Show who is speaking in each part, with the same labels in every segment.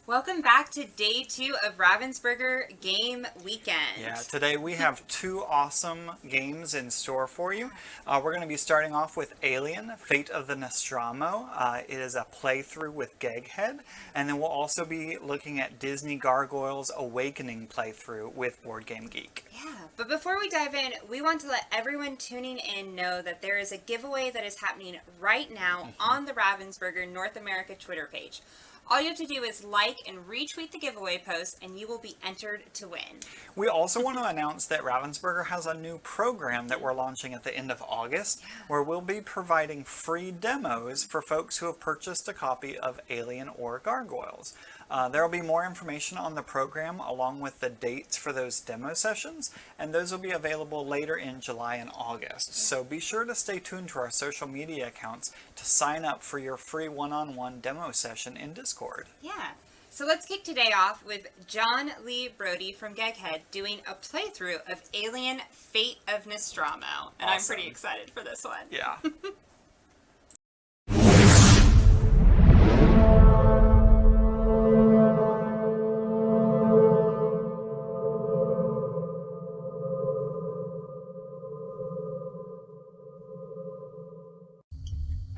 Speaker 1: Welcome back to day 2 of Ravensburger game weekend.
Speaker 2: Yeah, today we have 2 awesome games in store for you. We're going to be starting off with Alien, Fate of the Nostromo. It is a playthrough with GEGGHEAD. And then we'll also be looking at Disney Gargoyles Awakening playthrough with Board Game Geek.
Speaker 1: Yeah, but before we dive in, we want to let everyone tuning in know that there is a giveaway that is happening right now on the Ravensburger North America Twitter page. All you have to do is like and retweet the giveaway post, and you will be entered to win.
Speaker 2: We also want to announce that Ravensburger has a new program that we're launching at the end of August, where we'll be providing free demos for folks who have purchased a copy of Alien or Gargoyles. There will be more information on the program along with the dates for those demo sessions, and those will be available later in July and August. So be sure to stay tuned to our social media accounts to sign up for your free one-on-one demo session in Discord.
Speaker 1: Yeah. So let's kick today off with Jon Lee Brody from GEGGHEAD doing a playthrough of Alien Fate of Nostromo. And awesome. I'm pretty excited for this one.
Speaker 2: Yeah.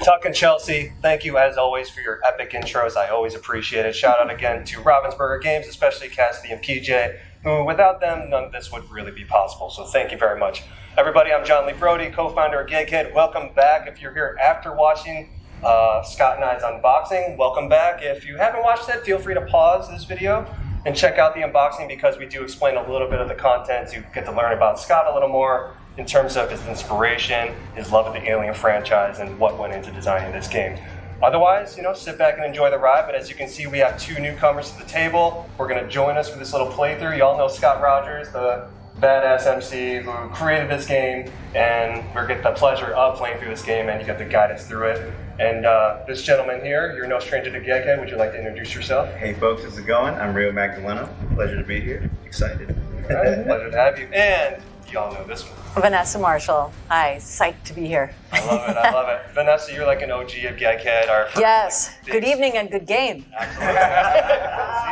Speaker 3: Tuck and Chelsea, thank you as always for your epic intros. I always appreciate it. Shout out again to Ravensburger Games, especially Cassidy and PJ, who without them, none of this would really be possible. So thank you very much. Everybody, I'm Jon Lee Brody, co-founder of GEGGHEAD. Welcome back. If you're here after watching Scott and I's unboxing, welcome back. If you haven't watched it, feel free to pause this video and check out the unboxing because we do explain a little bit of the content. You get to learn about Scott a little more in terms of his inspiration, his love of the Alien franchise, and what went into designing this game. Otherwise, sit back and enjoy the ride. But as you can see, we have 2 newcomers to the table. We're going to join us for this little playthrough. You all know Scott Rogers, the badass MC who created this game, and we're getting the pleasure of playing through this game, and you get to guide us through it. And this gentleman here, you're no stranger to GEGGHEAD. Would you like to introduce yourself?
Speaker 4: Hey folks, how's it going? I'm Rio Magdaleno. Pleasure to be here. Excited.
Speaker 3: All right, pleasure to have you. And y'all know this one.
Speaker 5: Vanessa Marshall. Hi, psyched to be here.
Speaker 3: I love it, I love it. Vanessa, you're like an OG of GEGGHEAD.
Speaker 5: Yes, good evening and good game.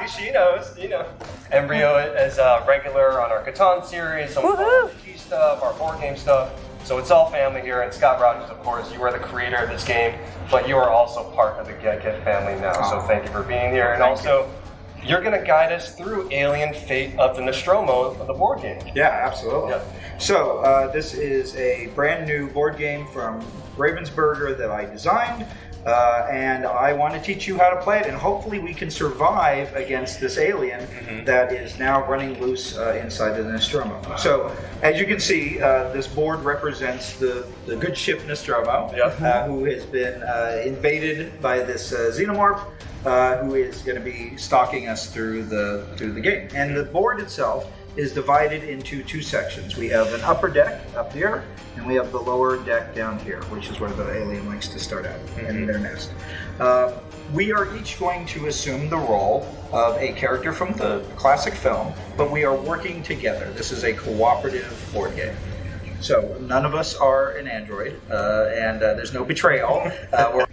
Speaker 3: See, she knows, And Rio is a regular on our Catan series, some of our RPG stuff, our board game stuff. So it's all family here. And Scott Rogers, of course, you are the creator of this game, but you are also part of the GEGGHEAD family now. So thank you for being here. And also, you're going to guide us through Alien Fate of the Nostromo, the board game.
Speaker 4: Yeah, absolutely.
Speaker 3: Yep.
Speaker 4: So this is a brand new board game from Ravensburger that I designed, and I want to teach you how to play it, and hopefully we can survive against this alien that is now running loose inside the Nostromo. So as you can see, this board represents the good ship Nostromo, who has been invaded by this xenomorph, who is going to be stalking us through the game. And the board itself is divided into 2 sections. We have an upper deck up here, and we have the lower deck down here, which is where the alien likes to start out in their nest. We are each going to assume the role of a character from the classic film, but we are working together. This is a cooperative board game. So none of us are an android, and there's no betrayal.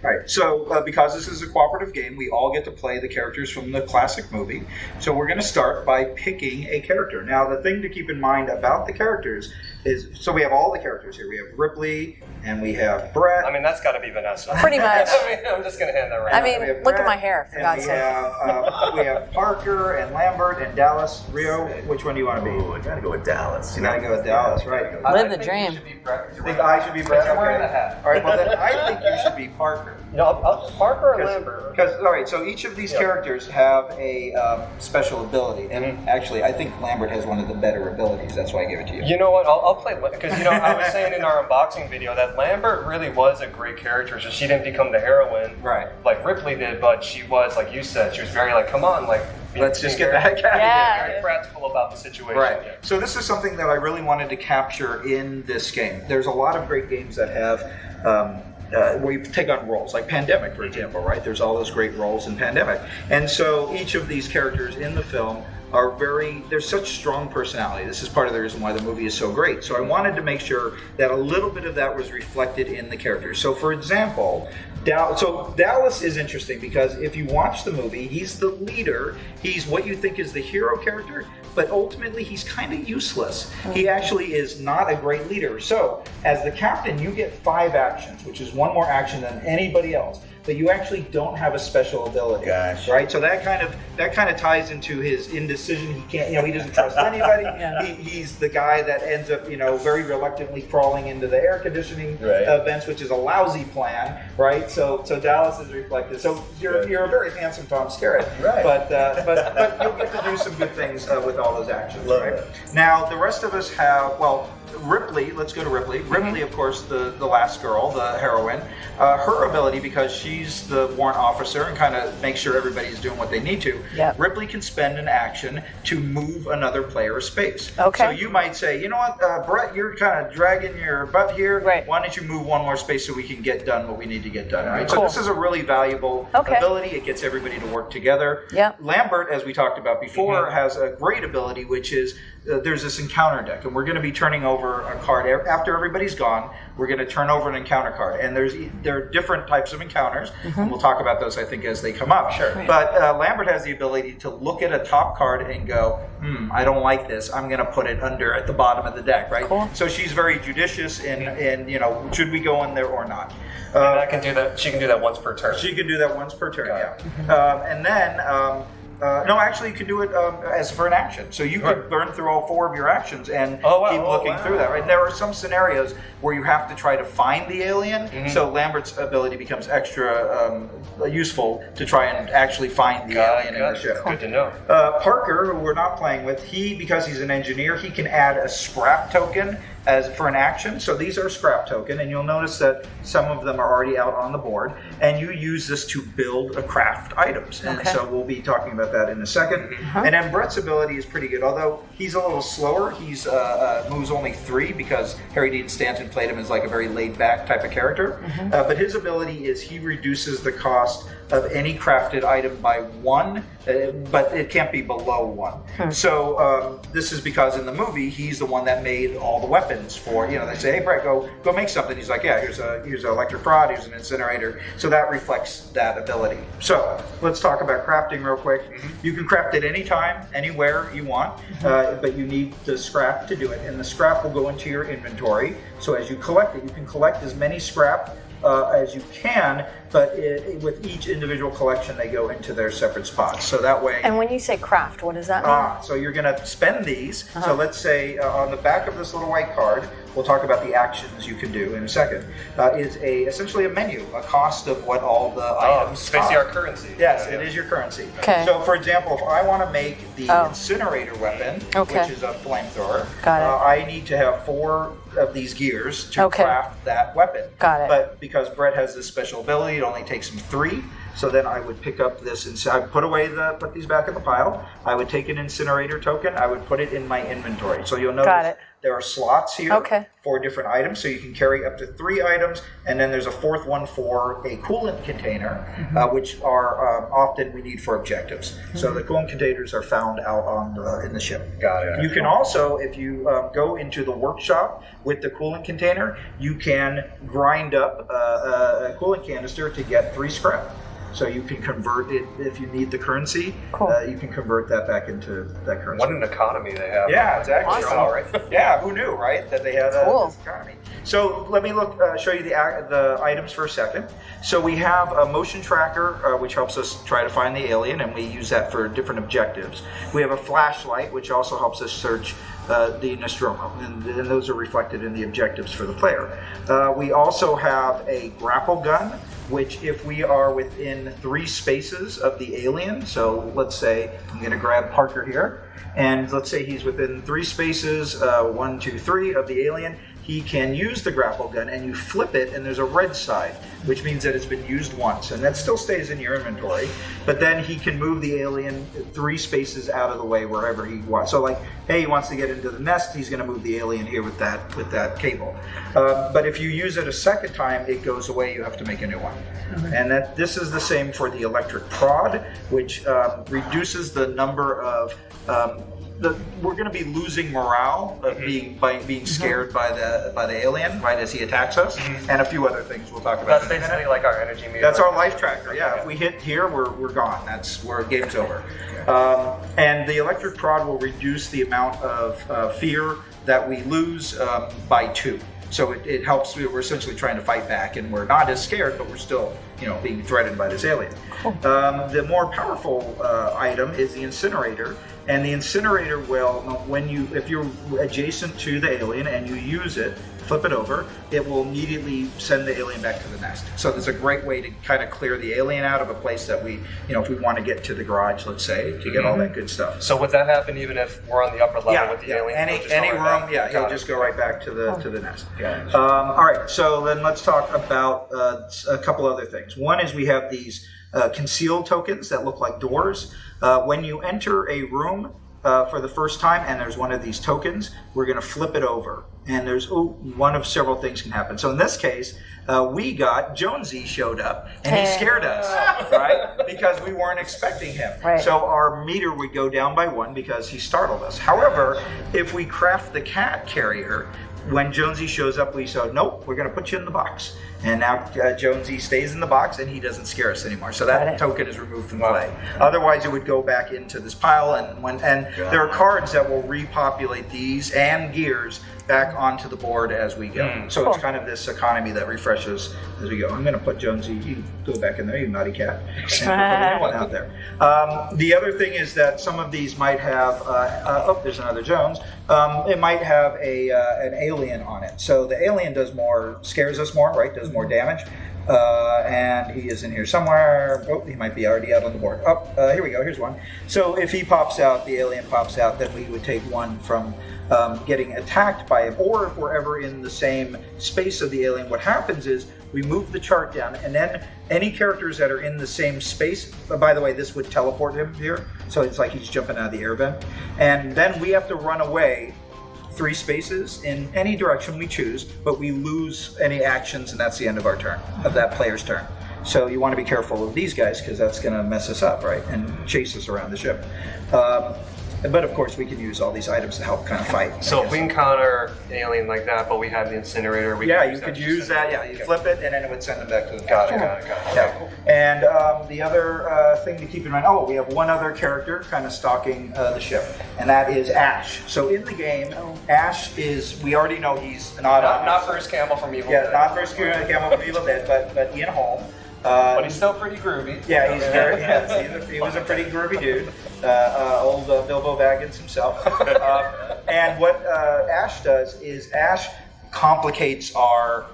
Speaker 4: Right. So because this is a cooperative game, we all get to play the characters from the classic movie. So we're going to start by picking a character. Now, the thing to keep in mind about the characters is, so we have all the characters here. We have Ripley, and we have Brett.
Speaker 3: I mean, that's got to be Vanessa.
Speaker 5: Pretty much.
Speaker 3: I'm just going to hand that right now.
Speaker 5: Look at my hair, for God's
Speaker 4: sake. We have Parker and Lambert and Dallas. Rio, which one do you want to be?
Speaker 6: I gotta go with Dallas.
Speaker 4: You gotta go with Dallas, right?
Speaker 5: Live the dream.
Speaker 4: I think I should be Brett.
Speaker 3: You're wearing the hat.
Speaker 4: All right, well then I think you should be Parker.
Speaker 3: Parker or Lambert?
Speaker 4: Because, all right, so each of these characters have a special ability, and actually I think Lambert has one of the better abilities. That's why I gave it to you.
Speaker 3: You know what? I'll play, because I was saying in our unboxing video that Lambert really was a great character. So she didn't become the heroine,
Speaker 4: right,
Speaker 3: like Ripley did, but she was, like you said, she was very come on,
Speaker 4: let's just get the heck out of here.
Speaker 3: Very practical about the situation.
Speaker 4: Right. Yeah. So this is something that I really wanted to capture in this game. There's a lot of great games that have where you take on roles, like Pandemic, for example, right? There's all those great roles in Pandemic. And so each of these characters in the film there's such strong personality. This is part of the reason why the movie is so great. So I wanted to make sure that a little bit of that was reflected in the characters. So for example, Dallas is interesting because if you watch the movie, he's the leader. He's what you think is the hero character, but ultimately he's kind of useless. He actually is not a great leader. So as the captain, you get 5 actions, which is 1 more action than anybody else. But you actually don't have a special ability, right? So that kind of ties into his indecision. He can't, he doesn't trust anybody. He's the guy that ends up, very reluctantly crawling into the air conditioning vents, which is a lousy plan, right? So Dallas is reflected. So you're a very handsome Tom Skerritt, right? But you'll get to do some good things with all those actions, right? Now the rest of us have Ripley. Let's go to Ripley. Ripley, of course, the last girl, the heroine. Her ability, because she's the warrant officer and kind of make sure everybody's doing what they need to. Yep. Ripley can spend an action to move another player's space. Okay. So you might say, you know what, Brett, you're kind of dragging your butt here. Right. Why don't you move 1 more space so we can get done what we need to get done? Right. Cool. So this is a really valuable ability. It gets everybody to work together. Yep. Lambert, as we talked about before, has a great ability, which is there's this encounter deck, and we're going to be turning over a card after everybody's gone. We're going to turn over an encounter card, and there are different types of encounters, and we'll talk about those, I think, as they come up. Sure. But Lambert has the ability to look at a top card and go, I don't like this. I'm going to put it under at the bottom of the deck, right? Cool. So she's very judicious in should we go in there or not?
Speaker 3: And I can do that. She can do that once per turn.
Speaker 4: She can do that once per turn. And then. No, actually, you can do it as for an action. So you could burn through all 4 of your actions and keep looking through that. Right? There are some scenarios where you have to try to find the alien. So Lambert's ability becomes extra useful to try and actually find the alien in the ship.
Speaker 3: Good to know.
Speaker 4: Parker, who we're not playing with, because he's an engineer, he can add a scrap token as for an action. So these are scrap token, and you'll notice that some of them are already out on the board, and you use this to build craft items. And so we'll be talking about that in a second. And then Brett's ability is pretty good, although he's a little slower. He's moves only 3 because Harry Dean Stanton played him as like a very laid-back type of character. But his ability is he reduces the cost of any crafted item by 1, but it can't be below 1. So this is because in the movie he's the one that made all the weapons for, they say, hey Brett, go make something. He's like, yeah, here's an electric rod, here's an incinerator. So that reflects that ability. So let's talk about crafting real quick. You can craft it anytime, anywhere you want, but you need the scrap to do it, and the scrap will go into your inventory. So as you collect it, you can collect as many scrap as you can, but with each individual collection, they go into their separate spots. So that way.
Speaker 5: And when you say craft, what does that mean?
Speaker 4: So you're going to spend these. So let's say on the back of this little white card, we'll talk about the actions you can do in a second, is essentially a menu, a cost of what all the items
Speaker 3: it's basically our currency.
Speaker 4: Yes, it is your currency. Okay. So for example, if I want to make the incinerator weapon, which is a flamethrower, I need to have 4 of these gears to craft that weapon. Got it. But because Brett has this special ability, it only takes him 3. So then I would pick up this and I would put these back in the pile. I would take an incinerator token. I would put it in my inventory. So you'll notice there are slots here for different items. So you can carry up to 3 items. And then there's a 4th one for a coolant container, which are often we need for objectives. So the coolant containers are found out in the ship. Got it. You can also, if you go into the workshop with the coolant container, you can grind up a coolant canister to get 3 scrap. So you can convert it if you need the currency. Cool. You can convert that back into that currency.
Speaker 3: What an economy they have.
Speaker 4: Yeah, exactly. Awesome. Right? Yeah, who knew, right? That they had this economy. So let me show you the items for a second. So we have a motion tracker, which helps us try to find the alien, and we use that for different objectives. We have a flashlight, which also helps us search the Nostromo, and those are reflected in the objectives for the player. We also have a grapple gun, which if we are within 3 spaces of the alien, so let's say I'm going to grab Parker here, and let's say he's within 3 spaces, 1, 2, 3 of the alien, he can use the grapple gun, and you flip it, and there's a red side, which means that it's been used once, and that still stays in your inventory. But then he can move the alien 3 spaces out of the way wherever he wants. So, like, hey, he wants to get into the nest, he's going to move the alien here with that cable. But if you use it a second time, it goes away. You have to make a new one. And this is the same for the electric prod, which reduces the number of we're going to be losing morale of being scared by the alien, right, as he attacks us, and a few other things we'll talk about.
Speaker 3: That's basically like our energy meter.
Speaker 4: That's our life tracker. Yeah, if we hit here, we're gone. That's where game's over. And the electric prod will reduce the amount of fear that we lose by 2. So it helps. We're essentially trying to fight back, and we're not as scared, but we're still, being threatened by this alien. Cool. The more powerful item is the incinerator, and the incinerator will, if you're adjacent to the alien and you use it, flip it over, it will immediately send the alien back to the nest. So there's a great way to kind of clear the alien out of a place that we, if we want to get to the garage, let's say, to get all that good stuff.
Speaker 3: So would that happen even if we're on the upper level with the alien?
Speaker 4: Any room, he'll just go right back to the nest. All right, so then let's talk about a couple other things. One is we have these concealed tokens that look like doors. When you enter a room for the first time and there's one of these tokens, we're going to flip it over. And there's one of several things can happen. So in this case, Jonesy showed up and he scared us, right? Because we weren't expecting him.
Speaker 5: Right.
Speaker 4: So our meter would go down by 1 because he startled us. However, if we craft the cat carrier, when Jonesy shows up, we say, nope, we're going to put you in the box. And now Jonesy stays in the box and he doesn't scare us anymore. So that token is removed from play. Otherwise, it would go back into this pile. And there are cards that will repopulate these and gears back onto the board as we go. So it's kind of this economy that refreshes as we go. I'm going to put Jonesy, you go back in there, you naughty cat, and put the new one out there. The other thing is that some of these might have, there's another Jones. It might have an alien on it. So the alien scares us more, right? Does more damage. And he is in here somewhere. Oh, he might be already out on the board. Here we go. Here's one. So if he pops out, the alien pops out, then we would take 1 from getting attacked by him. Or if we're ever in the same space of the alien, what happens is we move the chart down, and then any characters that are in the same space, by the way, this would teleport him here. So it's like he's jumping out of the air vent. And then we have to run away 3 spaces in any direction we choose, but we lose any actions, and that's the end of our turn, of that player's turn. So you want to be careful of these guys because that's going to mess us up, right, and chase us around the ship. But of course, we can use all these items to help kind of fight.
Speaker 3: So if we encounter an alien like that, but we have the incinerator,
Speaker 4: you could use that. Yeah, you flip it, and then it would send them back to the
Speaker 3: Got it.
Speaker 4: Yeah. And the other thing to keep in mind, we have one other character kind of stalking the ship, and that is Ash. So in the game, Ash is, we already know he's
Speaker 3: not Bruce Campbell from Evil Dead.
Speaker 4: Yeah, not Bruce Campbell from Evil Dead, but Ian Holm.
Speaker 3: But he's still pretty groovy.
Speaker 4: Yeah, he's very. He was a pretty groovy dude. Old Bilbo Baggins himself. And what Ash does is Ash complicates our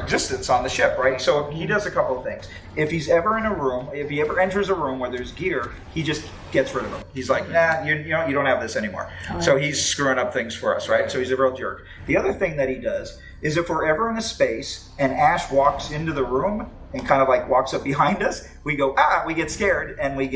Speaker 4: existence on the ship, right? So he does a couple of things. If he's ever in a room, if he ever enters a room where there's gear, he just gets rid of them. He's like, nah, you don't have this anymore. So he's screwing up things for us, right? So he's a real jerk. The other thing that he does is if we're ever in a space and Ash walks into the room and kind of like walks up behind us, we go, we get scared and we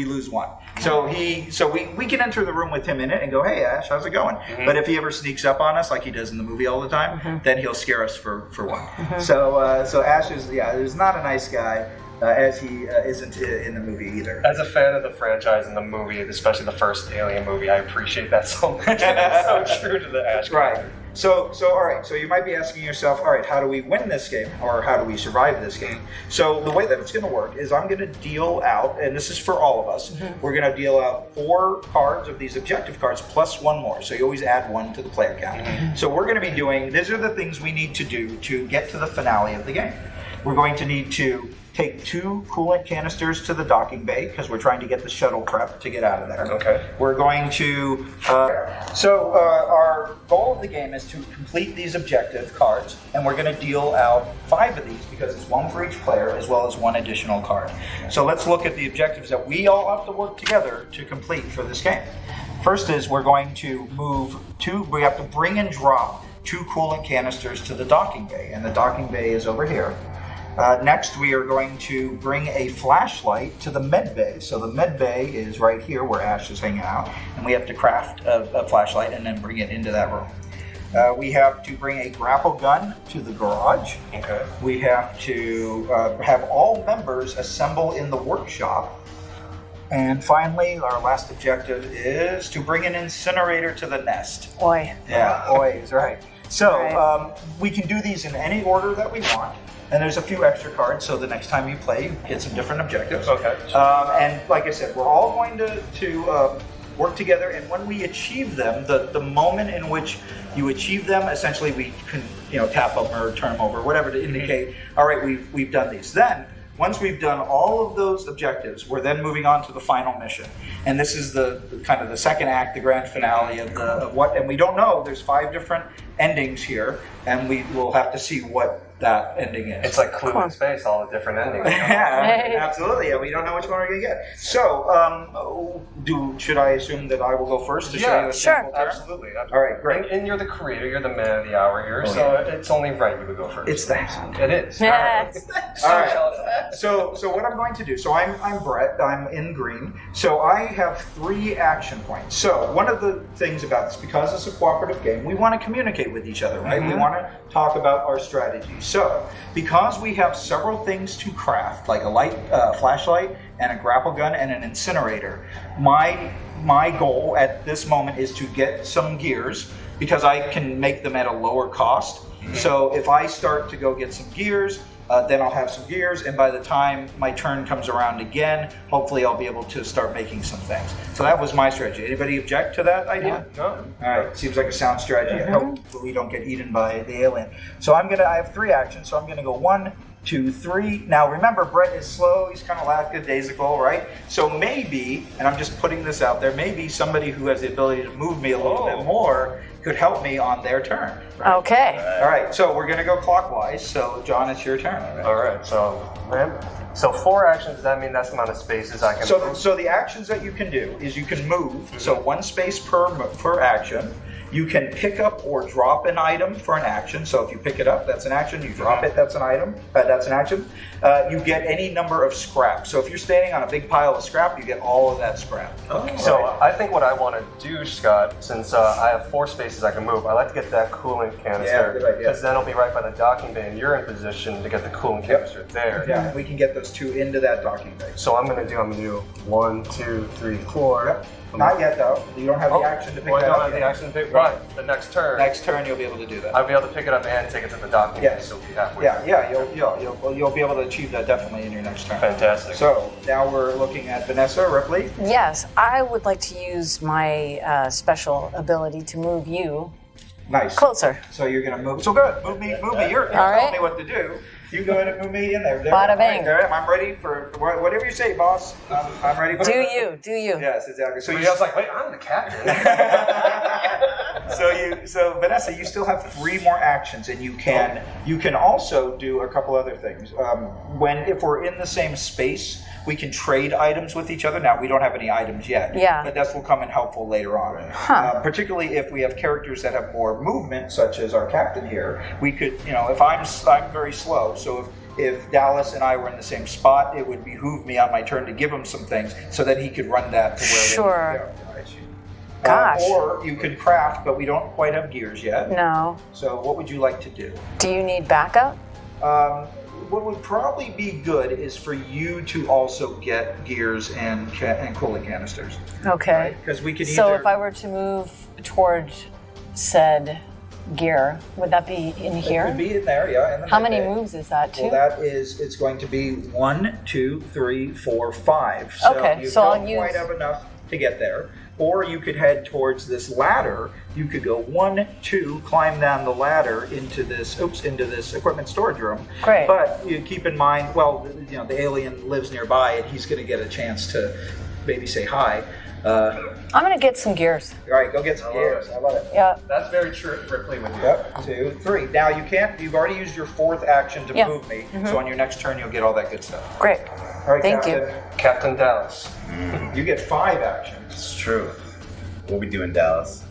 Speaker 4: lose 1. So we can enter the room with him in it and go, hey Ash, how's it going? But if he ever sneaks up on us like he does in the movie all the time, then he'll scare us for 1. So Ash is not a nice guy. As he isn't in the movie either.
Speaker 3: As a fan of the franchise and the movie, especially the first Alien movie, I appreciate that so much. It's so true to the Ash character.
Speaker 4: Right. So all right. So you might be asking yourself, all right, how do we win this game, or how do we survive this game? So the way that it's going to work is I'm going to deal out, and this is for all of us. We're going to deal out 4 cards of these objective cards plus 1 more. So you always add 1 to the player count. So we're going to be doing. These are the things we need to do to get to the finale of the game. We're going to need to take 2 coolant canisters to the docking bay because we're trying to get the shuttle trap to get out of there.
Speaker 3: Okay.
Speaker 4: We're going to... our goal of the game is to complete these objective cards, and we're going to deal out 5 of these because it's 1 for each player as well as 1 additional card. So let's look at the objectives that we all have to work together to complete for this game. First is we're going to we have to bring and drop 2 coolant canisters to the docking bay, and the docking bay is over here. Next, we are going to bring a flashlight to the med bay. So the med bay is right here where Ash is hanging out, and we have to craft a flashlight and then bring it into that room. We have to bring a grapple gun to the garage.
Speaker 3: Okay.
Speaker 4: We have to have all members assemble in the workshop. And finally, our last objective is to bring an incinerator to the nest.
Speaker 5: Oi.
Speaker 4: Yeah, oi is right. So we can do these in any order that we want. And there's a few extra cards, so the next time you play, you get some different objectives.
Speaker 3: Okay.
Speaker 4: And like I said, we're all going to work together, and when we achieve them, the moment in which you achieve them, essentially we can tap them or turn them over, whatever to indicate, all right, we've done these. Then, once we've done all of those objectives, we're then moving on to the final mission. And this is the kind of the second act, the grand finale of what, and we don't know, there's 5 different endings here, and we will have to see what that ending is.
Speaker 3: It's like Clue in Space, all the different endings.
Speaker 4: Yeah, absolutely. Yeah, we don't know which one we're going to get. So, should I assume that I will go first to show you a sample turn?
Speaker 3: Absolutely.
Speaker 4: All right, great.
Speaker 3: And you're the creator, you're the man of the hour here, so it's only right you would go first.
Speaker 4: It's that.
Speaker 3: It is.
Speaker 5: Yes.
Speaker 4: All right. So what I'm going to do, so I'm Brett, I'm in green. So I have 3 action points. So one of the things about this, because it's a cooperative game, we want to communicate with each other, right? We want to talk about our strategy. So because we have several things to craft, like a light, flashlight, and a grapple gun, and an incinerator, my goal at this moment is to get some gears, because I can make them at a lower cost. So if I start to go get some gears, then I'll have some gears, and by the time my turn comes around again, hopefully I'll be able to start making some things. So that was my strategy. Anybody object to that idea?
Speaker 3: No.
Speaker 4: All right, seems like a sound strategy. I hope we don't get eaten by the alien. So I have 3 actions, so I'm gonna go 1, 2, 3. Now remember, Brett is slow, he's kind of lackadaisical, right? So maybe, and I'm just putting this out there, maybe somebody who has the ability to move me a little bit more could help me on their turn. Right?
Speaker 5: Okay.
Speaker 4: All right, so we're gonna go clockwise. So John, it's your turn.
Speaker 3: All right, so 4 actions, does that mean that's the amount of spaces I can move?
Speaker 4: So the actions that you can do is you can move, so 1 space per action. You can pick up or drop an item for an action. So if you pick it up, that's an action. You drop it, that's an item. That's an action. You get any number of scrap. So if you're standing on a big pile of scrap, you get all of that scrap.
Speaker 3: Okay. So I think what I want to do, Scott, since I have 4 spaces I can move, I like to get that coolant canister.
Speaker 4: Yeah, good idea.
Speaker 3: Because then I'll be right by the docking bay, and you're in position to get the coolant canister there.
Speaker 4: Yeah, and we can get those 2 into that docking bay.
Speaker 3: So I'm going to do 1, 2, 3, 4.
Speaker 4: Yep. Not yet, though. You don't have the action to pick that up.
Speaker 3: I don't have the action to pick. Right. The next turn.
Speaker 4: Next turn, you'll be able to do that.
Speaker 3: I'll be able to pick it up and take it to the docking bay.
Speaker 4: Yes.
Speaker 3: So we'll be halfway.
Speaker 4: Yeah. You'll be able to achieve that definitely in your next turn.
Speaker 3: Fantastic.
Speaker 4: So now we're looking at Vanessa Ripley.
Speaker 5: Yes, I would like to use my special ability to move you
Speaker 4: Nice.
Speaker 5: closer.
Speaker 4: So you're gonna move. So good. Move me. You're
Speaker 5: right.
Speaker 4: telling me what to do. You go ahead and move me in there.
Speaker 5: Bada bing.
Speaker 4: Right, there I am. I'm ready for whatever you say, boss. I'm ready for
Speaker 5: Do you?
Speaker 4: Yes, exactly. So
Speaker 3: I was like, wait, I'm the captain.
Speaker 4: So Vanessa, you still have 3 more actions, and you can also do a couple other things. If we're in the same space, we can trade items with each other. Now we don't have any items yet.
Speaker 5: Yeah.
Speaker 4: But that will come in helpful later on. Particularly if we have characters that have more movement, such as our captain here. We could, if I'm very slow, so if Dallas and I were in the same spot, it would behoove me on my turn to give him some things so that he could run that to where
Speaker 5: Sure.
Speaker 4: they need to go.
Speaker 5: Gosh.
Speaker 4: Or you could craft, but we don't quite have gears yet.
Speaker 5: No.
Speaker 4: So what would you like to do?
Speaker 5: Do you need backup?
Speaker 4: What would probably be good is for you to also get gears and coolant canisters.
Speaker 5: Okay.
Speaker 4: Because we could
Speaker 5: So if I were to move toward said gear, would that be in here?
Speaker 4: It could be in there, yeah. In the
Speaker 5: How many
Speaker 4: mid-bay.
Speaker 5: moves is that? 2?
Speaker 4: Well, it's going to be 1, 2, 3, 4, 5. So
Speaker 5: Okay,
Speaker 4: you
Speaker 5: so
Speaker 4: don't
Speaker 5: I'll use-
Speaker 4: quite have enough to get there. Or you could head towards this ladder. You could go 1, 2, climb down the ladder into this equipment storage room.
Speaker 5: Great.
Speaker 4: But you keep in mind, the alien lives nearby, and he's going to get a chance to maybe say hi.
Speaker 5: I'm going to get some gears.
Speaker 4: All right, go get some gears. I love it.
Speaker 5: Yeah.
Speaker 3: That's very true, Ripley, with you.
Speaker 4: Yep, 2, 3. Now you've already used your 4th action to
Speaker 5: Yeah.
Speaker 4: move me, so on your next turn you'll get all that good stuff.
Speaker 5: Great.
Speaker 4: All right,
Speaker 5: Thank
Speaker 4: Captain.
Speaker 5: you.
Speaker 3: Captain Dallas.
Speaker 4: You get 5 actions.
Speaker 3: It's true.
Speaker 6: What we do in Dallas.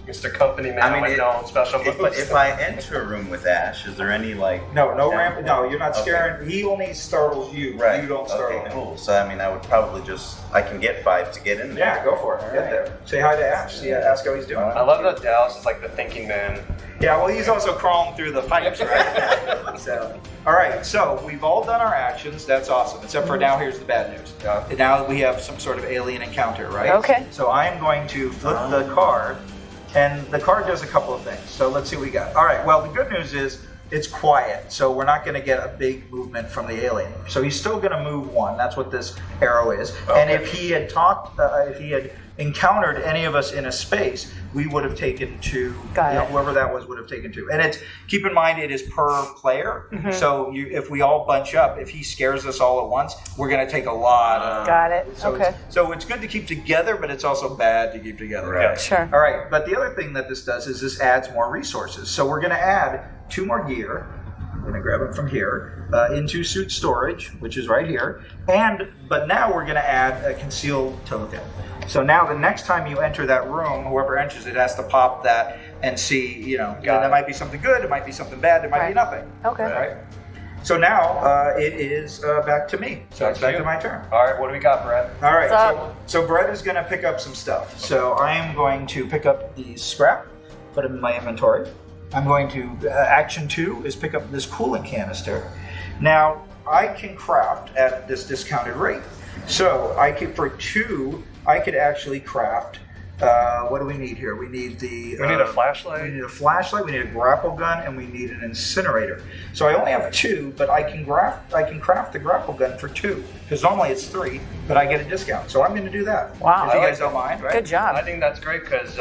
Speaker 3: Mr. Company Man with no special moves.
Speaker 6: If I enter a room with Ash, is there any like...
Speaker 4: No, no, you're not scaring. He only startles you.
Speaker 6: Right.
Speaker 4: You don't startle him.
Speaker 6: Cool. So I mean, I would probably I can get 5 to get in there.
Speaker 4: Yeah, go for it. Get there. Say hi to Ash. Ask how he's doing.
Speaker 3: I love that Dallas is like the thinking man.
Speaker 4: Yeah, well, he's also crawling through the pipes, right? So, all right, so we've all done our actions. That's awesome. Except for now, here's the bad news. Now we have some sort of alien encounter, right?
Speaker 5: Okay.
Speaker 4: So I am going to flip the card, and the card does a couple of things. So let's see what we got. All right, well, the good news is it's quiet, so we're not going to get a big movement from the alien. So he's still going to move 1. That's what this arrow is. Okay. And if he had encountered any of us in a space, we would have taken 2. Whoever that was would have taken 2. And it's, keep in mind, it is per player. Mm-hmm. So if we all bunch up, if he scares us all at once, we're going to take a lot of...
Speaker 5: Got it.
Speaker 4: So it's good to keep together, but it's also bad to keep together.
Speaker 6: Right.
Speaker 5: Sure.
Speaker 4: All right, but the other thing that this does is this adds more resources. So we're going to add 2 more gear. I'm going to grab it from here into suit storage, which is right here. But now we're going to add a concealed token. So now the next time you enter that room, whoever enters it has to pop that and see, that might be something good, it might be something bad, it might be nothing.
Speaker 5: Okay.
Speaker 4: Right? So now it is back to me. So it's back to my turn.
Speaker 3: All right, what do we got, Brett?
Speaker 4: All right, so Brett is going to pick up some stuff. So I am going to pick up the scrap, put it in my inventory. I'm going to, action 2 is pick up this coolant canister. Now, I can craft at this discounted rate. So for 2, I could actually craft, what do we need here? We need
Speaker 3: we need a flashlight.
Speaker 4: We need a flashlight, we need a grapple gun, and we need an incinerator. So I only have 2, but I can craft the grapple gun for 2, because normally it's 3, but I get a discount. So I'm going to do that.
Speaker 5: Wow.
Speaker 4: If you guys don't mind, right?
Speaker 5: Good job.
Speaker 3: I think that's great because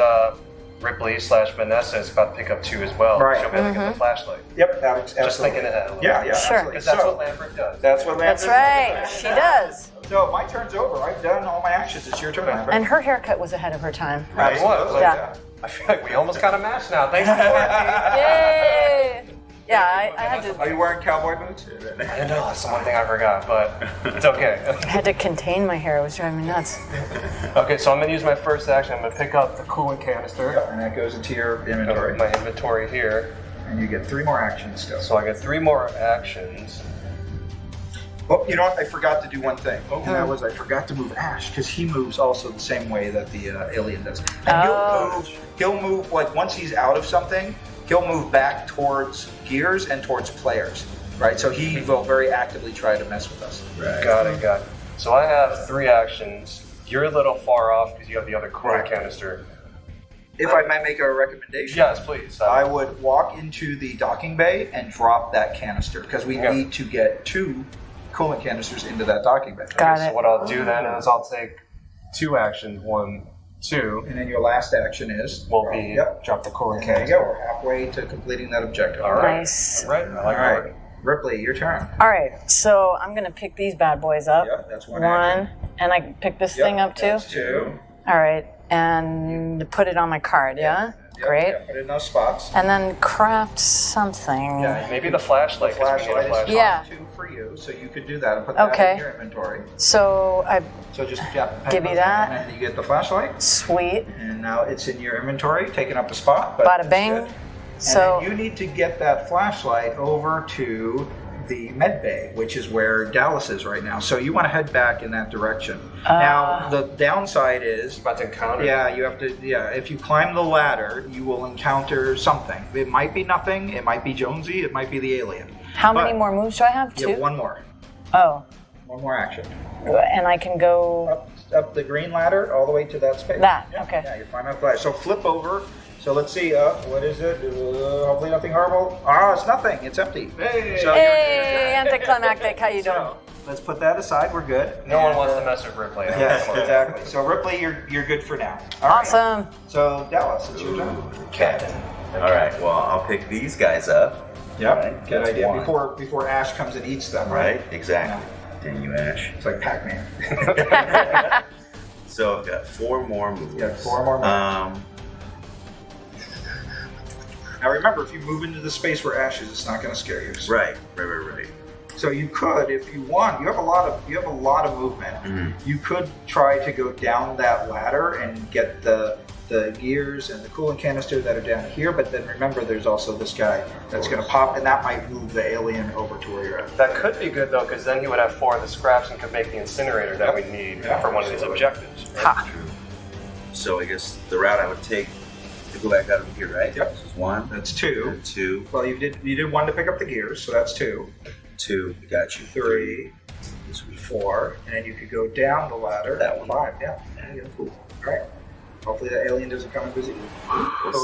Speaker 3: Ripley/Vanessa is about to pick up 2 as well.
Speaker 4: Right.
Speaker 3: She'll be able to get the flashlight.
Speaker 4: Yep, absolutely.
Speaker 3: Just thinking ahead a little
Speaker 4: Yeah,
Speaker 3: bit.
Speaker 5: Sure.
Speaker 3: Because that's what Lambert does.
Speaker 4: That's what Lambert
Speaker 5: That's right. She does.
Speaker 4: So my turn's over. I've done all my actions. It's your turn, Lambert.
Speaker 5: And her haircut was ahead of her time.
Speaker 4: Right.
Speaker 3: What?
Speaker 5: Yeah.
Speaker 3: I feel like we almost kind of matched now. Thanks for Courtney.
Speaker 5: Yay! Yeah, I had to.
Speaker 4: Are you wearing cowboy boots?
Speaker 3: I know, that's the one thing I forgot, but it's okay.
Speaker 5: I had to contain my hair. It was driving me nuts.
Speaker 3: Okay, so I'm going to use my first action. I'm going to pick up the coolant canister.
Speaker 4: Yep, and that goes into your inventory.
Speaker 3: My inventory here.
Speaker 4: And you get 3 more actions still.
Speaker 3: So I get 3 more actions.
Speaker 4: Oh, you know what? I forgot to do one thing. And that was I forgot to move Ash, because he moves also the same way that the alien does. And he'll move, like, once he's out of something, he'll move back towards gears and towards players, right? So he will very actively try to mess with us.
Speaker 6: Right.
Speaker 3: Got it. So I have 3 actions. You're a little far off because you have the other coolant canister.
Speaker 4: If I might make a recommendation.
Speaker 3: Yes, please.
Speaker 4: I would walk into the docking bay and drop that canister, because we need to get 2 coolant canisters into that docking bay.
Speaker 5: Got it.
Speaker 3: So what I'll do then is I'll take 2 actions, 1, 2.
Speaker 4: And then your last action is?
Speaker 3: Will be drop the coolant
Speaker 4: There
Speaker 3: canister.
Speaker 4: you go. We're halfway to completing that objective.
Speaker 3: All right.
Speaker 5: Nice.
Speaker 3: All right. I like
Speaker 4: All
Speaker 3: that.
Speaker 4: right. Ripley, your turn.
Speaker 5: All right, so I'm gonna pick these bad boys up.
Speaker 4: Yep, that's one
Speaker 5: and I pick this thing up too.
Speaker 4: That's 2.
Speaker 5: All right, and put it on my card. Yeah. Great.
Speaker 4: Yeah, put it in those spots.
Speaker 5: And then craft something.
Speaker 3: Yeah, maybe the flashlight. 'cause we need a flashlight.
Speaker 5: Yeah.
Speaker 4: 2 for you, so you could do that and put that in your inventory.
Speaker 5: So I
Speaker 4: So just
Speaker 5: give you that.
Speaker 4: and you get the flashlight.
Speaker 5: Sweet.
Speaker 4: And now it's in your inventory, taking up a spot. But
Speaker 5: Bada bing.
Speaker 4: And
Speaker 5: So
Speaker 4: then you need to get that flashlight over to the med bay, which is where Dallas is right now. So you want to head back in that direction. Now the downside is
Speaker 3: About to encounter.
Speaker 4: you have to. If you climb the ladder, you will encounter something. It might be nothing. It might be Jonesy. It might be the alien.
Speaker 5: how many more moves do I have?
Speaker 4: You
Speaker 5: 2?
Speaker 4: have 1 more.
Speaker 5: Oh,
Speaker 4: One more action.
Speaker 5: and I can go
Speaker 4: Up the green ladder all the way to that space.
Speaker 5: that.
Speaker 4: Yeah,
Speaker 5: Okay.
Speaker 4: Yeah, you're fine on flash. So flip over. So let's see. What is it? Hopefully nothing horrible. It's nothing. It's empty. Hey. So
Speaker 5: Hey, anticlimactic. How you doing?
Speaker 4: So let's put that aside. We're good.
Speaker 3: No one wants to mess with Ripley.
Speaker 4: Yes, exactly. So Ripley, you're good for now. All right.
Speaker 5: Awesome.
Speaker 4: So Dallas, it's your turn.
Speaker 6: Captain. All right. Well, I'll pick these guys up.
Speaker 4: Yep.
Speaker 6: Right,
Speaker 4: Good
Speaker 6: that's
Speaker 4: idea.
Speaker 6: one.
Speaker 4: Before Ash comes and eats them.
Speaker 6: Right. Exactly. Dang you, Ash.
Speaker 4: It's like Pac-Man.
Speaker 6: So I've got 4 more moves.
Speaker 4: You got 4 more moves. Now remember, if you move into the space where Ash is, it's not going to scare you.
Speaker 6: Right.
Speaker 4: So you could, if you want, you have a lot of movement. You could try to go down that ladder and get the gears and the coolant canister that are down here, but then remember there's also this guy that's going to pop, and that might move the alien over to where you're at.
Speaker 3: That could be good though, because then he would have 4 of the scraps and could make the incinerator that we need for one of these objectives.
Speaker 6: That's true. So I guess the route I would take to go back out of here, right?
Speaker 4: Yep.
Speaker 6: This is 1.
Speaker 4: That's 2.
Speaker 6: And 2.
Speaker 4: Well, you did 1 to pick up the gears, so that's 2.
Speaker 6: 2. Got you.
Speaker 4: 3. This would be 4, and then you could go down the ladder.
Speaker 6: That one.
Speaker 4: 5. Yeah. Cool. All right. Hopefully that alien doesn't come and visit you.
Speaker 6: We'll see.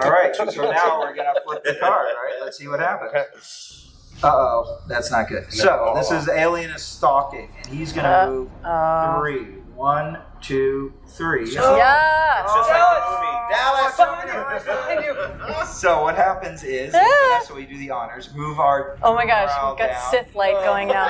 Speaker 4: All right, so now we're gonna flip the card, right? Let's see what happens. Uh-oh, that's not good. So this is the alien is stalking, and he's gonna move 3. 1, 2, 3.
Speaker 5: Yeah.
Speaker 6: It's just like the movie. Dallas!
Speaker 4: So what happens is, Vanessa, we do the honors. Move our
Speaker 5: Oh my gosh,
Speaker 4: morale
Speaker 5: we've got
Speaker 4: down.
Speaker 5: Sith light going now.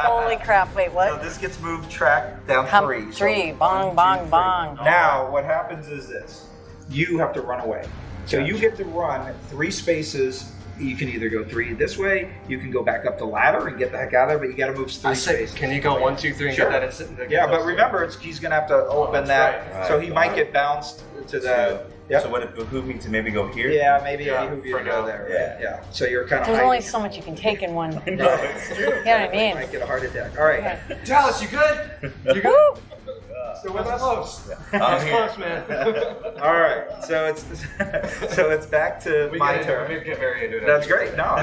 Speaker 5: Holy crap! Wait,
Speaker 4: So
Speaker 5: what?
Speaker 4: this gets moved track down 3. So
Speaker 5: 3. Bong,
Speaker 4: 1, 2,
Speaker 5: bong,
Speaker 4: 3.
Speaker 5: bong.
Speaker 4: Now what happens is this: you have to run away. So you get to run 3 spaces. You can either go 3 this way, you can go back up the ladder and get the heck out of there, but you got to move 3 spaces.
Speaker 3: Can you go 1, 2, 3 and
Speaker 4: Sure.
Speaker 3: get that instant?
Speaker 4: Yeah, but remember, he's going to have to open that,
Speaker 6: right.
Speaker 4: so he might get bounced to the.
Speaker 6: So would it behoove me to maybe go here?
Speaker 4: Yeah, maybe
Speaker 3: Yeah,
Speaker 4: you
Speaker 3: for
Speaker 4: to go
Speaker 3: now.
Speaker 4: there. Yeah. So you're kind of.
Speaker 5: There's only so much you can take in one. You know what I
Speaker 4: You
Speaker 5: mean?
Speaker 4: might get a heart attack. All right.
Speaker 3: Dallas, you good? You good?
Speaker 5: Woo!
Speaker 4: Still with us?
Speaker 3: Close.
Speaker 6: I'm
Speaker 3: It's
Speaker 6: here.
Speaker 3: close, man.
Speaker 4: All right. So it's back to my turn.
Speaker 3: We get very into it.
Speaker 4: That's great. No,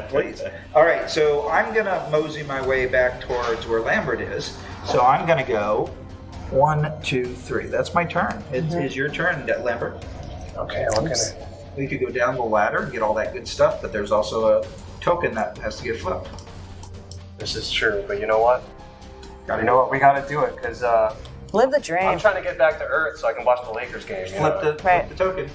Speaker 4: please. All right, so I'm gonna mosey my way back towards where Lambert is. So I'm gonna go 1, 2, 3. That's my turn. It is your turn, Lambert.
Speaker 3: Okay,
Speaker 4: We could go down the ladder and get all that good stuff, but there's also a token that has to get flipped.
Speaker 3: This is true, but you know what? You know what? We got to do it because
Speaker 5: Live the
Speaker 3: I'm
Speaker 5: dream.
Speaker 3: trying to get back to Earth so I can watch the Lakers game. you
Speaker 4: Flip
Speaker 3: know?
Speaker 4: the token.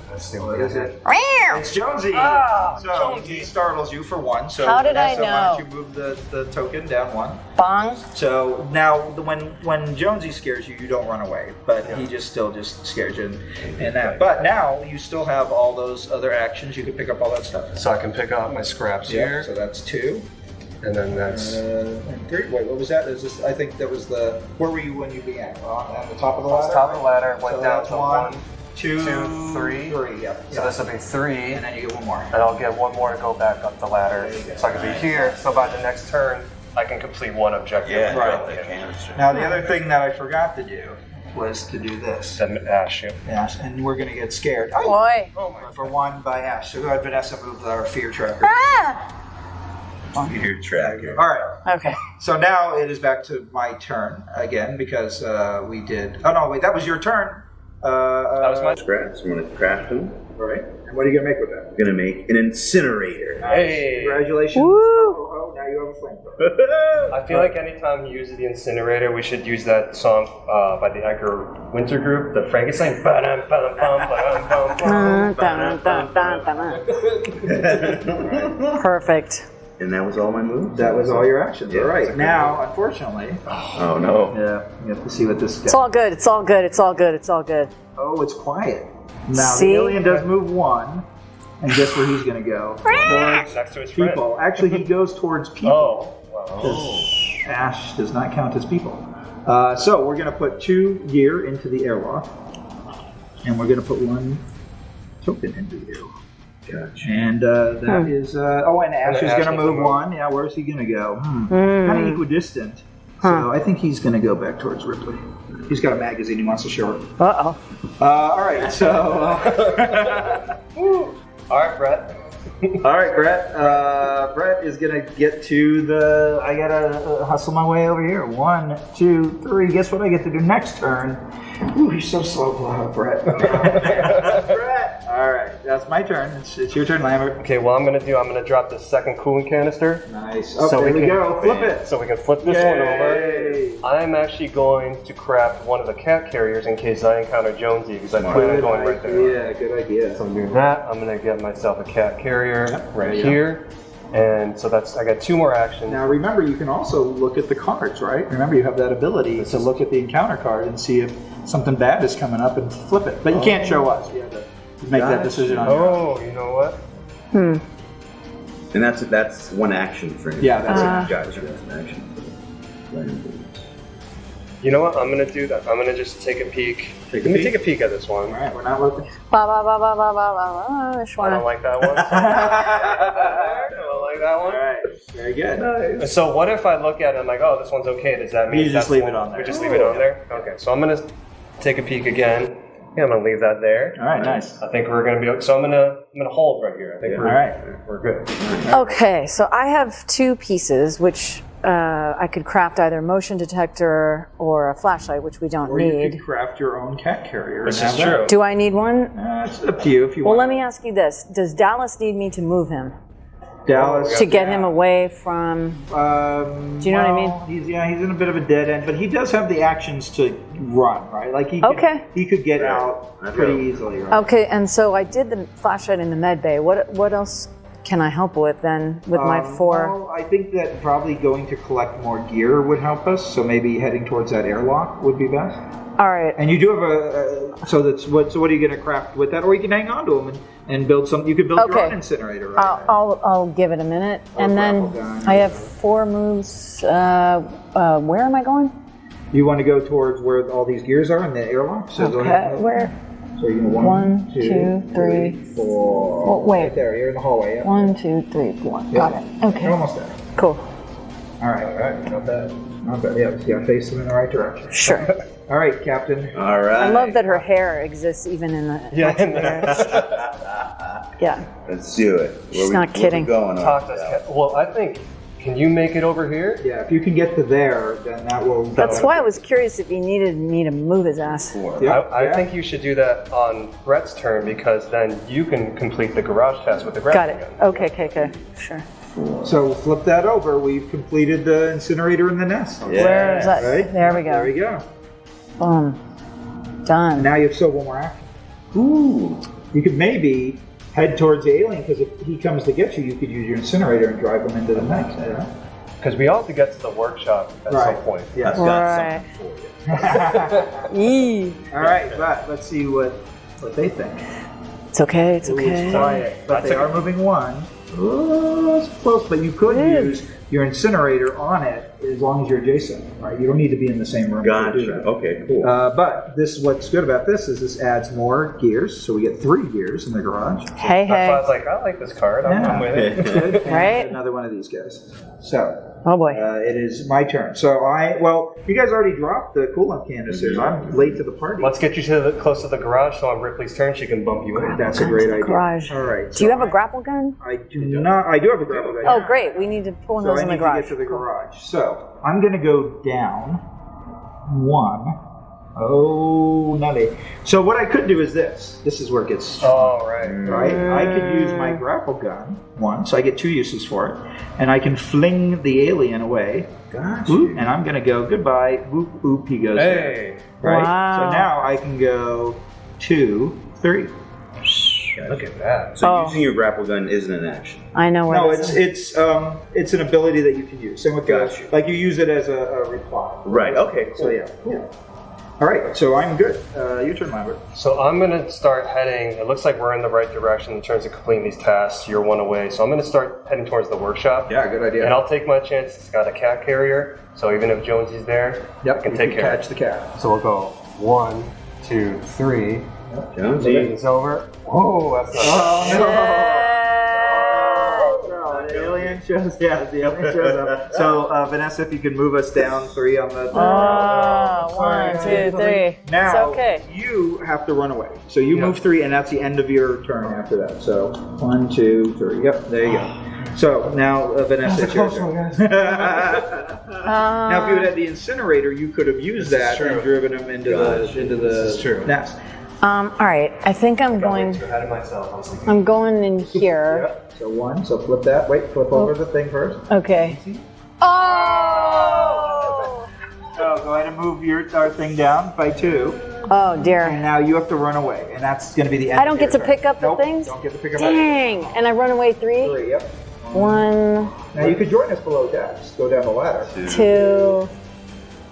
Speaker 3: Let's see
Speaker 4: What
Speaker 3: what
Speaker 4: is it?
Speaker 5: Meow.
Speaker 4: It's Jonesy.
Speaker 3: Ah,
Speaker 4: so
Speaker 3: Jonesy.
Speaker 4: he startles you for 1. So
Speaker 5: How did I
Speaker 4: Vanessa, why don't
Speaker 5: know?
Speaker 4: you move the token down 1?
Speaker 5: Bong.
Speaker 4: So now, when Jonesy scares you, you don't run away, but he still scares you, and that. But now you still have all those other actions. You can pick up all that stuff.
Speaker 3: So I can pick up my scraps here,
Speaker 4: So that's 2,
Speaker 3: and then that's
Speaker 4: and 3. Wait, what was that? Is this? I think that was the. Where were you when you began? On the top of the ladder.
Speaker 3: top of the ladder. Went
Speaker 4: So
Speaker 3: down
Speaker 4: that's
Speaker 3: to
Speaker 4: 1,
Speaker 3: 1,
Speaker 4: 2,
Speaker 3: 2, 3.
Speaker 4: 3. Yep.
Speaker 3: So this will be 3,
Speaker 4: and then you get 1 more.
Speaker 3: and I'll get 1 more to go back up the ladder. So I can be here. So by the next turn, I can complete 1 objective.
Speaker 6: Yeah,
Speaker 4: Right.
Speaker 6: the canister.
Speaker 4: Now the other thing that I forgot to do was to do this.
Speaker 3: Then Ash, you.
Speaker 4: Ash, and we're gonna get scared. Oh,
Speaker 5: Boy.
Speaker 4: for 1 by Ash. So go ahead, Vanessa, move our fear tracker.
Speaker 5: Ah.
Speaker 6: Your tracker.
Speaker 4: All right.
Speaker 5: Okay.
Speaker 4: So now it is back to my turn again because we did. Oh no, wait, that was your turn.
Speaker 3: That was my
Speaker 6: Scraps. I'm gonna craft them.
Speaker 4: All right. And what are you gonna make with that?
Speaker 6: I'm gonna make an incinerator.
Speaker 3: Hey.
Speaker 4: Congratulations.
Speaker 5: Woo.
Speaker 4: Oh, now you have a flamethrower.
Speaker 3: I feel like anytime he uses the incinerator, we should use that song by the Edgar Winter Group, the Frankenstein. Ba-dum, ba-dum, bum, ba-dum, bum, bum.
Speaker 5: Perfect.
Speaker 6: And that was all my moves?
Speaker 4: That was all your actions.
Speaker 6: Yeah,
Speaker 4: all right.
Speaker 6: that's
Speaker 4: Now, unfortunately,
Speaker 6: Oh no.
Speaker 4: yeah, you have to see what this
Speaker 5: It's
Speaker 4: guy.
Speaker 5: all good. It's all good. It's all good. It's all good.
Speaker 4: Oh, it's quiet. Now
Speaker 5: See?
Speaker 4: the alien does move 1, and guess where he's gonna go? Towards
Speaker 3: Next to his friend.
Speaker 4: people. Actually, he goes towards people.
Speaker 3: Oh, wow.
Speaker 4: Because Ash does not count as people. So we're going to put 2 gear into the airlock, and we're going to put 1 token into the airlock.
Speaker 6: Gotcha.
Speaker 4: And that is. And Ash
Speaker 3: And
Speaker 4: is
Speaker 3: Ash
Speaker 4: going to
Speaker 3: needs to
Speaker 4: move
Speaker 3: move.
Speaker 4: 1. Yeah, where's he going to go? Kind of equidistant. So I think he's going to go back towards Ripley. He's got a magazine he wants to show her.
Speaker 5: Uh-oh.
Speaker 4: All right, so.
Speaker 3: All right, Brett.
Speaker 4: All right, Brett. Brett is gonna get to the. I gotta hustle my way over here. 1, 2, 3. Guess what I get to do next turn? Ooh, he's so slow, Brett. Brett. All right, that's my turn. It's your turn, Lambert.
Speaker 3: Okay, what I'm gonna drop this second coolant canister.
Speaker 4: Nice. Oh,
Speaker 3: So
Speaker 4: there we
Speaker 3: can-
Speaker 4: go. Flip it.
Speaker 3: So we can flip this one over. I'm actually going to craft one of the cat carriers in case I encounter Jonesy because I plan on going right there.
Speaker 4: Yeah, good idea.
Speaker 3: So I'm doing that. I'm gonna get myself a cat carrier right here. And so I got 2 more actions.
Speaker 4: Now remember, you can also look at the cards, right? Remember, you have that ability to look at the encounter card and see if something bad is coming up and flip it. But you can't show us. You have to make that decision on your own.
Speaker 3: Oh, you know what?
Speaker 7: And that's one action for him.
Speaker 4: Yeah, that's
Speaker 7: it. Gotcha. That's an action.
Speaker 3: You know what? I'm gonna do that. I'm gonna just take a peek. Let me take a peek at this one.
Speaker 4: All right, we're not looking.
Speaker 5: Which
Speaker 3: I
Speaker 5: one?
Speaker 3: don't like that one. I don't like that one.
Speaker 4: All right, very good.
Speaker 3: Nice. So what if I look at it and I'm like, oh, this one's okay? Does that mean
Speaker 4: You just
Speaker 3: that's
Speaker 4: leave
Speaker 3: one-
Speaker 4: it on there.
Speaker 3: We just leave it on there? Okay, so I'm gonna take a peek again. Yeah, I'm gonna leave that there.
Speaker 4: All right, nice.
Speaker 3: I think we're gonna be okay. So I'm gonna hold right here. I think we're good.
Speaker 5: Okay, so I have 2 pieces, which I could craft either motion detector or a flashlight, which we don't
Speaker 4: Or you
Speaker 5: need.
Speaker 4: could craft your own cat carrier.
Speaker 3: This
Speaker 4: and
Speaker 3: is
Speaker 4: have that.
Speaker 3: true.
Speaker 5: Do I need one?
Speaker 4: It's up to you if you
Speaker 5: Well,
Speaker 4: want.
Speaker 5: let me ask you this. Does Dallas need me to move him?
Speaker 4: Dallas.
Speaker 5: To get him away from... Do you know what I mean?
Speaker 4: He's in a bit of a dead end, but he does have the actions to run, right? Like he could get out pretty easily, right?
Speaker 5: Okay, and so I did the flashlight in the med bay. What else can I help with then with my 4?
Speaker 4: Well, I think that probably going to collect more gear would help us. So maybe heading towards that airlock would be best.
Speaker 5: All right.
Speaker 4: And you do have so what are you going to craft with that? Or you can hang on to them and build some. You could build your own incinerator. Right?
Speaker 5: I'll give it a minute, and then I have 4 moves. Where am I going?
Speaker 4: You want to go towards where all these gears are in the airlock. So go ahead.
Speaker 5: Where?
Speaker 4: So you can
Speaker 5: 1, 2, 3, 4. Oh, wait.
Speaker 4: Right there. You're in the hallway. Yeah.
Speaker 5: 1, 2, 3, 4. Got it. Okay.
Speaker 4: You're almost there.
Speaker 5: Cool.
Speaker 4: All right. Not bad. Not bad. Yeah. You got to face them in the right direction.
Speaker 5: Sure.
Speaker 4: All right, Captain.
Speaker 7: All right.
Speaker 5: I love that her hair exists even in the yeah.
Speaker 7: Let's do it.
Speaker 5: She's not kidding.
Speaker 7: Going on?
Speaker 3: Talk to us. Well, I think. Can you make it over here?
Speaker 4: Yeah. If you can get to there, then that will.
Speaker 5: That's why I was curious if he needed me to move his ass.
Speaker 3: I think you should do that on Brett's turn because then you can complete the garage test with the grapple
Speaker 5: Got it.
Speaker 3: gun.
Speaker 5: Okay. Sure.
Speaker 4: So flip that over. We've completed the incinerator in the nest.
Speaker 7: Yeah.
Speaker 5: Where is that?
Speaker 4: Right?
Speaker 5: There we go.
Speaker 4: There we go.
Speaker 5: Boom. Done.
Speaker 4: Now you have still one more action. Ooh. You could maybe head towards the alien because if he comes to get you, you could use your incinerator and drive him into the next. Yeah.
Speaker 3: Because we all have to get to the workshop at some point.
Speaker 4: Yes.
Speaker 5: Right. Yee.
Speaker 4: All right, but let's see what they think.
Speaker 5: It's okay. It's
Speaker 4: Ooh,
Speaker 5: okay.
Speaker 4: it's quiet, but they are moving one. Oh, it's close, but you could use your incinerator on it as long as you're adjacent, right? You don't need to be in the same room. To do
Speaker 7: Gotcha.
Speaker 4: that.
Speaker 7: Okay, cool.
Speaker 4: But what's good about this is this adds more gears, so we get 3 gears in the garage.
Speaker 5: Hey.
Speaker 3: That's why I was like, I like this card. I'm with it.
Speaker 4: It's good. And
Speaker 5: Right?
Speaker 4: another one of these guys. So.
Speaker 5: Oh boy.
Speaker 4: It is my turn. So you guys already dropped the coolant canisters. I'm late to the party.
Speaker 3: Let's get you close to the garage so on Ripley's turn she can bump you in.
Speaker 4: That's a great idea.
Speaker 5: Garage.
Speaker 4: All right.
Speaker 5: Do you have a grapple gun?
Speaker 4: I do not. I do have a grapple gun.
Speaker 5: Oh, great. We need to pull one of
Speaker 4: So
Speaker 5: those
Speaker 4: I
Speaker 5: in
Speaker 4: need
Speaker 5: the garage.
Speaker 4: to get to the garage. So I'm going to go down 1. Oh, nutty. So what I could do is this. This is where it gets
Speaker 3: Oh, right.
Speaker 4: right. I could use my grapple gun 1, so I get 2 uses for it, and I can fling the alien away.
Speaker 7: Gotcha.
Speaker 4: Oop, and I'm going to go goodbye. Oop, oop, he goes there.
Speaker 3: Hey.
Speaker 4: Right.
Speaker 5: Wow.
Speaker 4: So now I can go 2, 3.
Speaker 3: Look at that.
Speaker 7: So using your grapple gun isn't an action.
Speaker 5: I know where
Speaker 4: No,
Speaker 5: this is.
Speaker 4: it's an ability that you can use. Same with
Speaker 7: Gotcha.
Speaker 4: like you use it as a reply.
Speaker 7: Right. Okay. Cool.
Speaker 4: So yeah. All right. So I'm good. Your turn, Lambert.
Speaker 3: So I'm going to start heading. It looks like we're in the right direction in terms of completing these tasks. You're 1 away. So I'm going to start heading towards the workshop.
Speaker 4: Yeah, good idea.
Speaker 3: And I'll take my chance. It's got a cat carrier. So even if Jonesy's there, I can take care of
Speaker 4: catch the cat.
Speaker 3: So we'll go 1, 2, 3.
Speaker 7: Jonesy.
Speaker 3: It's over. Oh, that's not.
Speaker 4: Oh, the alien shows. Yeah, the alien shows up. So Vanessa, if you can move us down 3 on the.
Speaker 5: Oh, 1, 2, 3.
Speaker 4: Now
Speaker 5: It's okay.
Speaker 4: you have to run away. So you move 3, and that's the end of your turn after that. So 1, 2, 3. Yep, there you go. So now Vanessa, it's your turn. Now, if you had the incinerator, you could have used that and driven him into the nest.
Speaker 5: All right. I think I'm going.
Speaker 3: Ahead of myself. I was thinking.
Speaker 5: I'm going in here.
Speaker 4: Yep. So 1. So flip that. Wait, flip over the thing first.
Speaker 5: Okay. Oh!
Speaker 4: So go ahead and move our thing down by 2.
Speaker 5: Oh
Speaker 4: And
Speaker 5: dear.
Speaker 4: now you have to run away, and that's going to be the end.
Speaker 5: I don't
Speaker 4: of
Speaker 5: get
Speaker 4: your
Speaker 5: to
Speaker 4: turn.
Speaker 5: pick up the
Speaker 4: Nope,
Speaker 5: things?
Speaker 4: Don't get to pick up.
Speaker 5: Dang! And I run away 3.
Speaker 4: 3. Yep.
Speaker 5: 1,
Speaker 4: Now you could join us below decks. Go down the ladder.
Speaker 5: 2,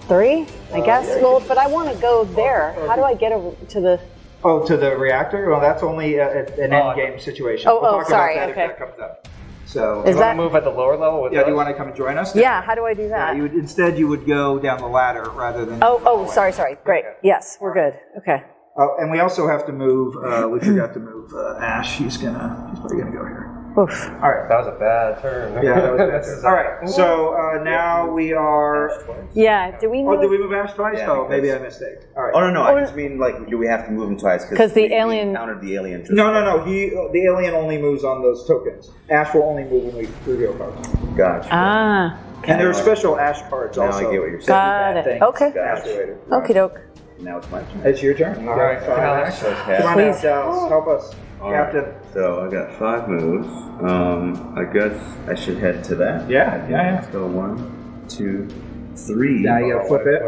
Speaker 5: 3. I guess.
Speaker 4: yeah,
Speaker 5: Well, but I want to go there. How do I get over to the?
Speaker 4: Oh, to the reactor? Well, that's only an end game situation.
Speaker 5: Oh,
Speaker 4: We'll talk
Speaker 5: sorry,
Speaker 4: about that
Speaker 5: okay.
Speaker 4: if that comes up. So
Speaker 5: Is
Speaker 3: You want
Speaker 5: that?
Speaker 3: to move at the lower level with
Speaker 4: yeah,
Speaker 3: us?
Speaker 4: do you want to come and join us?
Speaker 5: Yeah. How do I do
Speaker 4: Yeah,
Speaker 5: that?
Speaker 4: instead you would go down the ladder rather than.
Speaker 5: Oh, sorry. Great. Yes, we're good. Okay.
Speaker 4: Oh, and we also have to move. We forgot to move Ash. He's probably gonna go here.
Speaker 5: Oof.
Speaker 4: All right.
Speaker 3: That was a bad turn.
Speaker 4: Yeah, that was bad. All right. So now we are.
Speaker 5: Yeah. Do we
Speaker 4: Oh,
Speaker 5: move?
Speaker 4: did we move Ash twice?
Speaker 7: Yeah,
Speaker 4: Oh, maybe
Speaker 7: because-
Speaker 4: I mistake. All right.
Speaker 7: Oh no, I just mean like, do we have to move him twice?
Speaker 5: 'Cause the
Speaker 7: we
Speaker 5: alien-
Speaker 7: encountered the alien. Just
Speaker 4: No. The alien only moves on those tokens. Ash will only move when we reveal cards.
Speaker 7: Gotcha.
Speaker 5: Ah.
Speaker 4: And there are special Ash cards
Speaker 7: Now
Speaker 4: also.
Speaker 7: I get what you're saying.
Speaker 5: Got it.
Speaker 4: Things.
Speaker 5: Okay.
Speaker 4: Ash related.
Speaker 5: Okie doke.
Speaker 7: Now it's my turn.
Speaker 4: It's your turn.
Speaker 3: All right,
Speaker 4: Alex.
Speaker 7: Okay.
Speaker 4: Come on
Speaker 5: Please.
Speaker 4: out, Dallas. Help us,
Speaker 7: All right.
Speaker 4: Captain.
Speaker 7: So I got 5 moves. I guess I should head to that.
Speaker 4: Yeah.
Speaker 7: Let's go 1, 2, 3.
Speaker 4: Now you gotta flip it.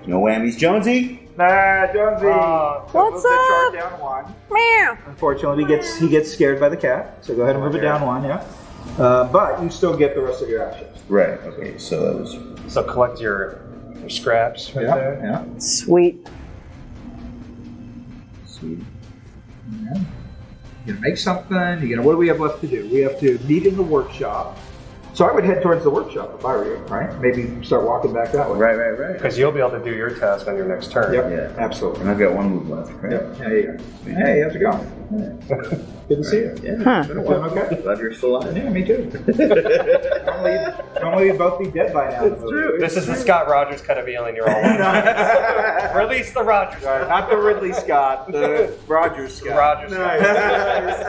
Speaker 7: No whammies, Jonesy.
Speaker 4: Nah, Jonesy.
Speaker 5: What's
Speaker 4: move the
Speaker 5: up?
Speaker 4: chart down 1.
Speaker 5: Meow.
Speaker 4: Unfortunately, he gets scared by the cat. So go ahead and move it down 1. Yeah. But you still get the rest of your actions.
Speaker 7: Right. Okay. So that was.
Speaker 3: So collect your scraps right there.
Speaker 4: Yeah.
Speaker 5: Sweet.
Speaker 7: Sweet.
Speaker 4: You're gonna make something. What do we have left to do? We have to meet in the workshop. So I would head towards the workshop if I were you, right? Maybe start walking back that way.
Speaker 7: Right.
Speaker 3: Because you'll be able to do your task on your next turn.
Speaker 4: Yep.
Speaker 7: Yeah.
Speaker 4: Absolutely.
Speaker 7: And I've got 1 move left. Right?
Speaker 4: Yep. There you go. Hey, how's it going? Good to see you.
Speaker 7: Yeah.
Speaker 5: Huh.
Speaker 7: It's been a while.
Speaker 4: Okay.
Speaker 7: Glad you're still alive.
Speaker 4: Yeah, me too. Normally you'd both be dead by now.
Speaker 7: It's true.
Speaker 3: This is the Scott Rogers kind of alien you're all on. Release the Rogers.
Speaker 4: Not the Ridley Scott, the Rogers Scott.
Speaker 3: Rogers.
Speaker 4: Nice.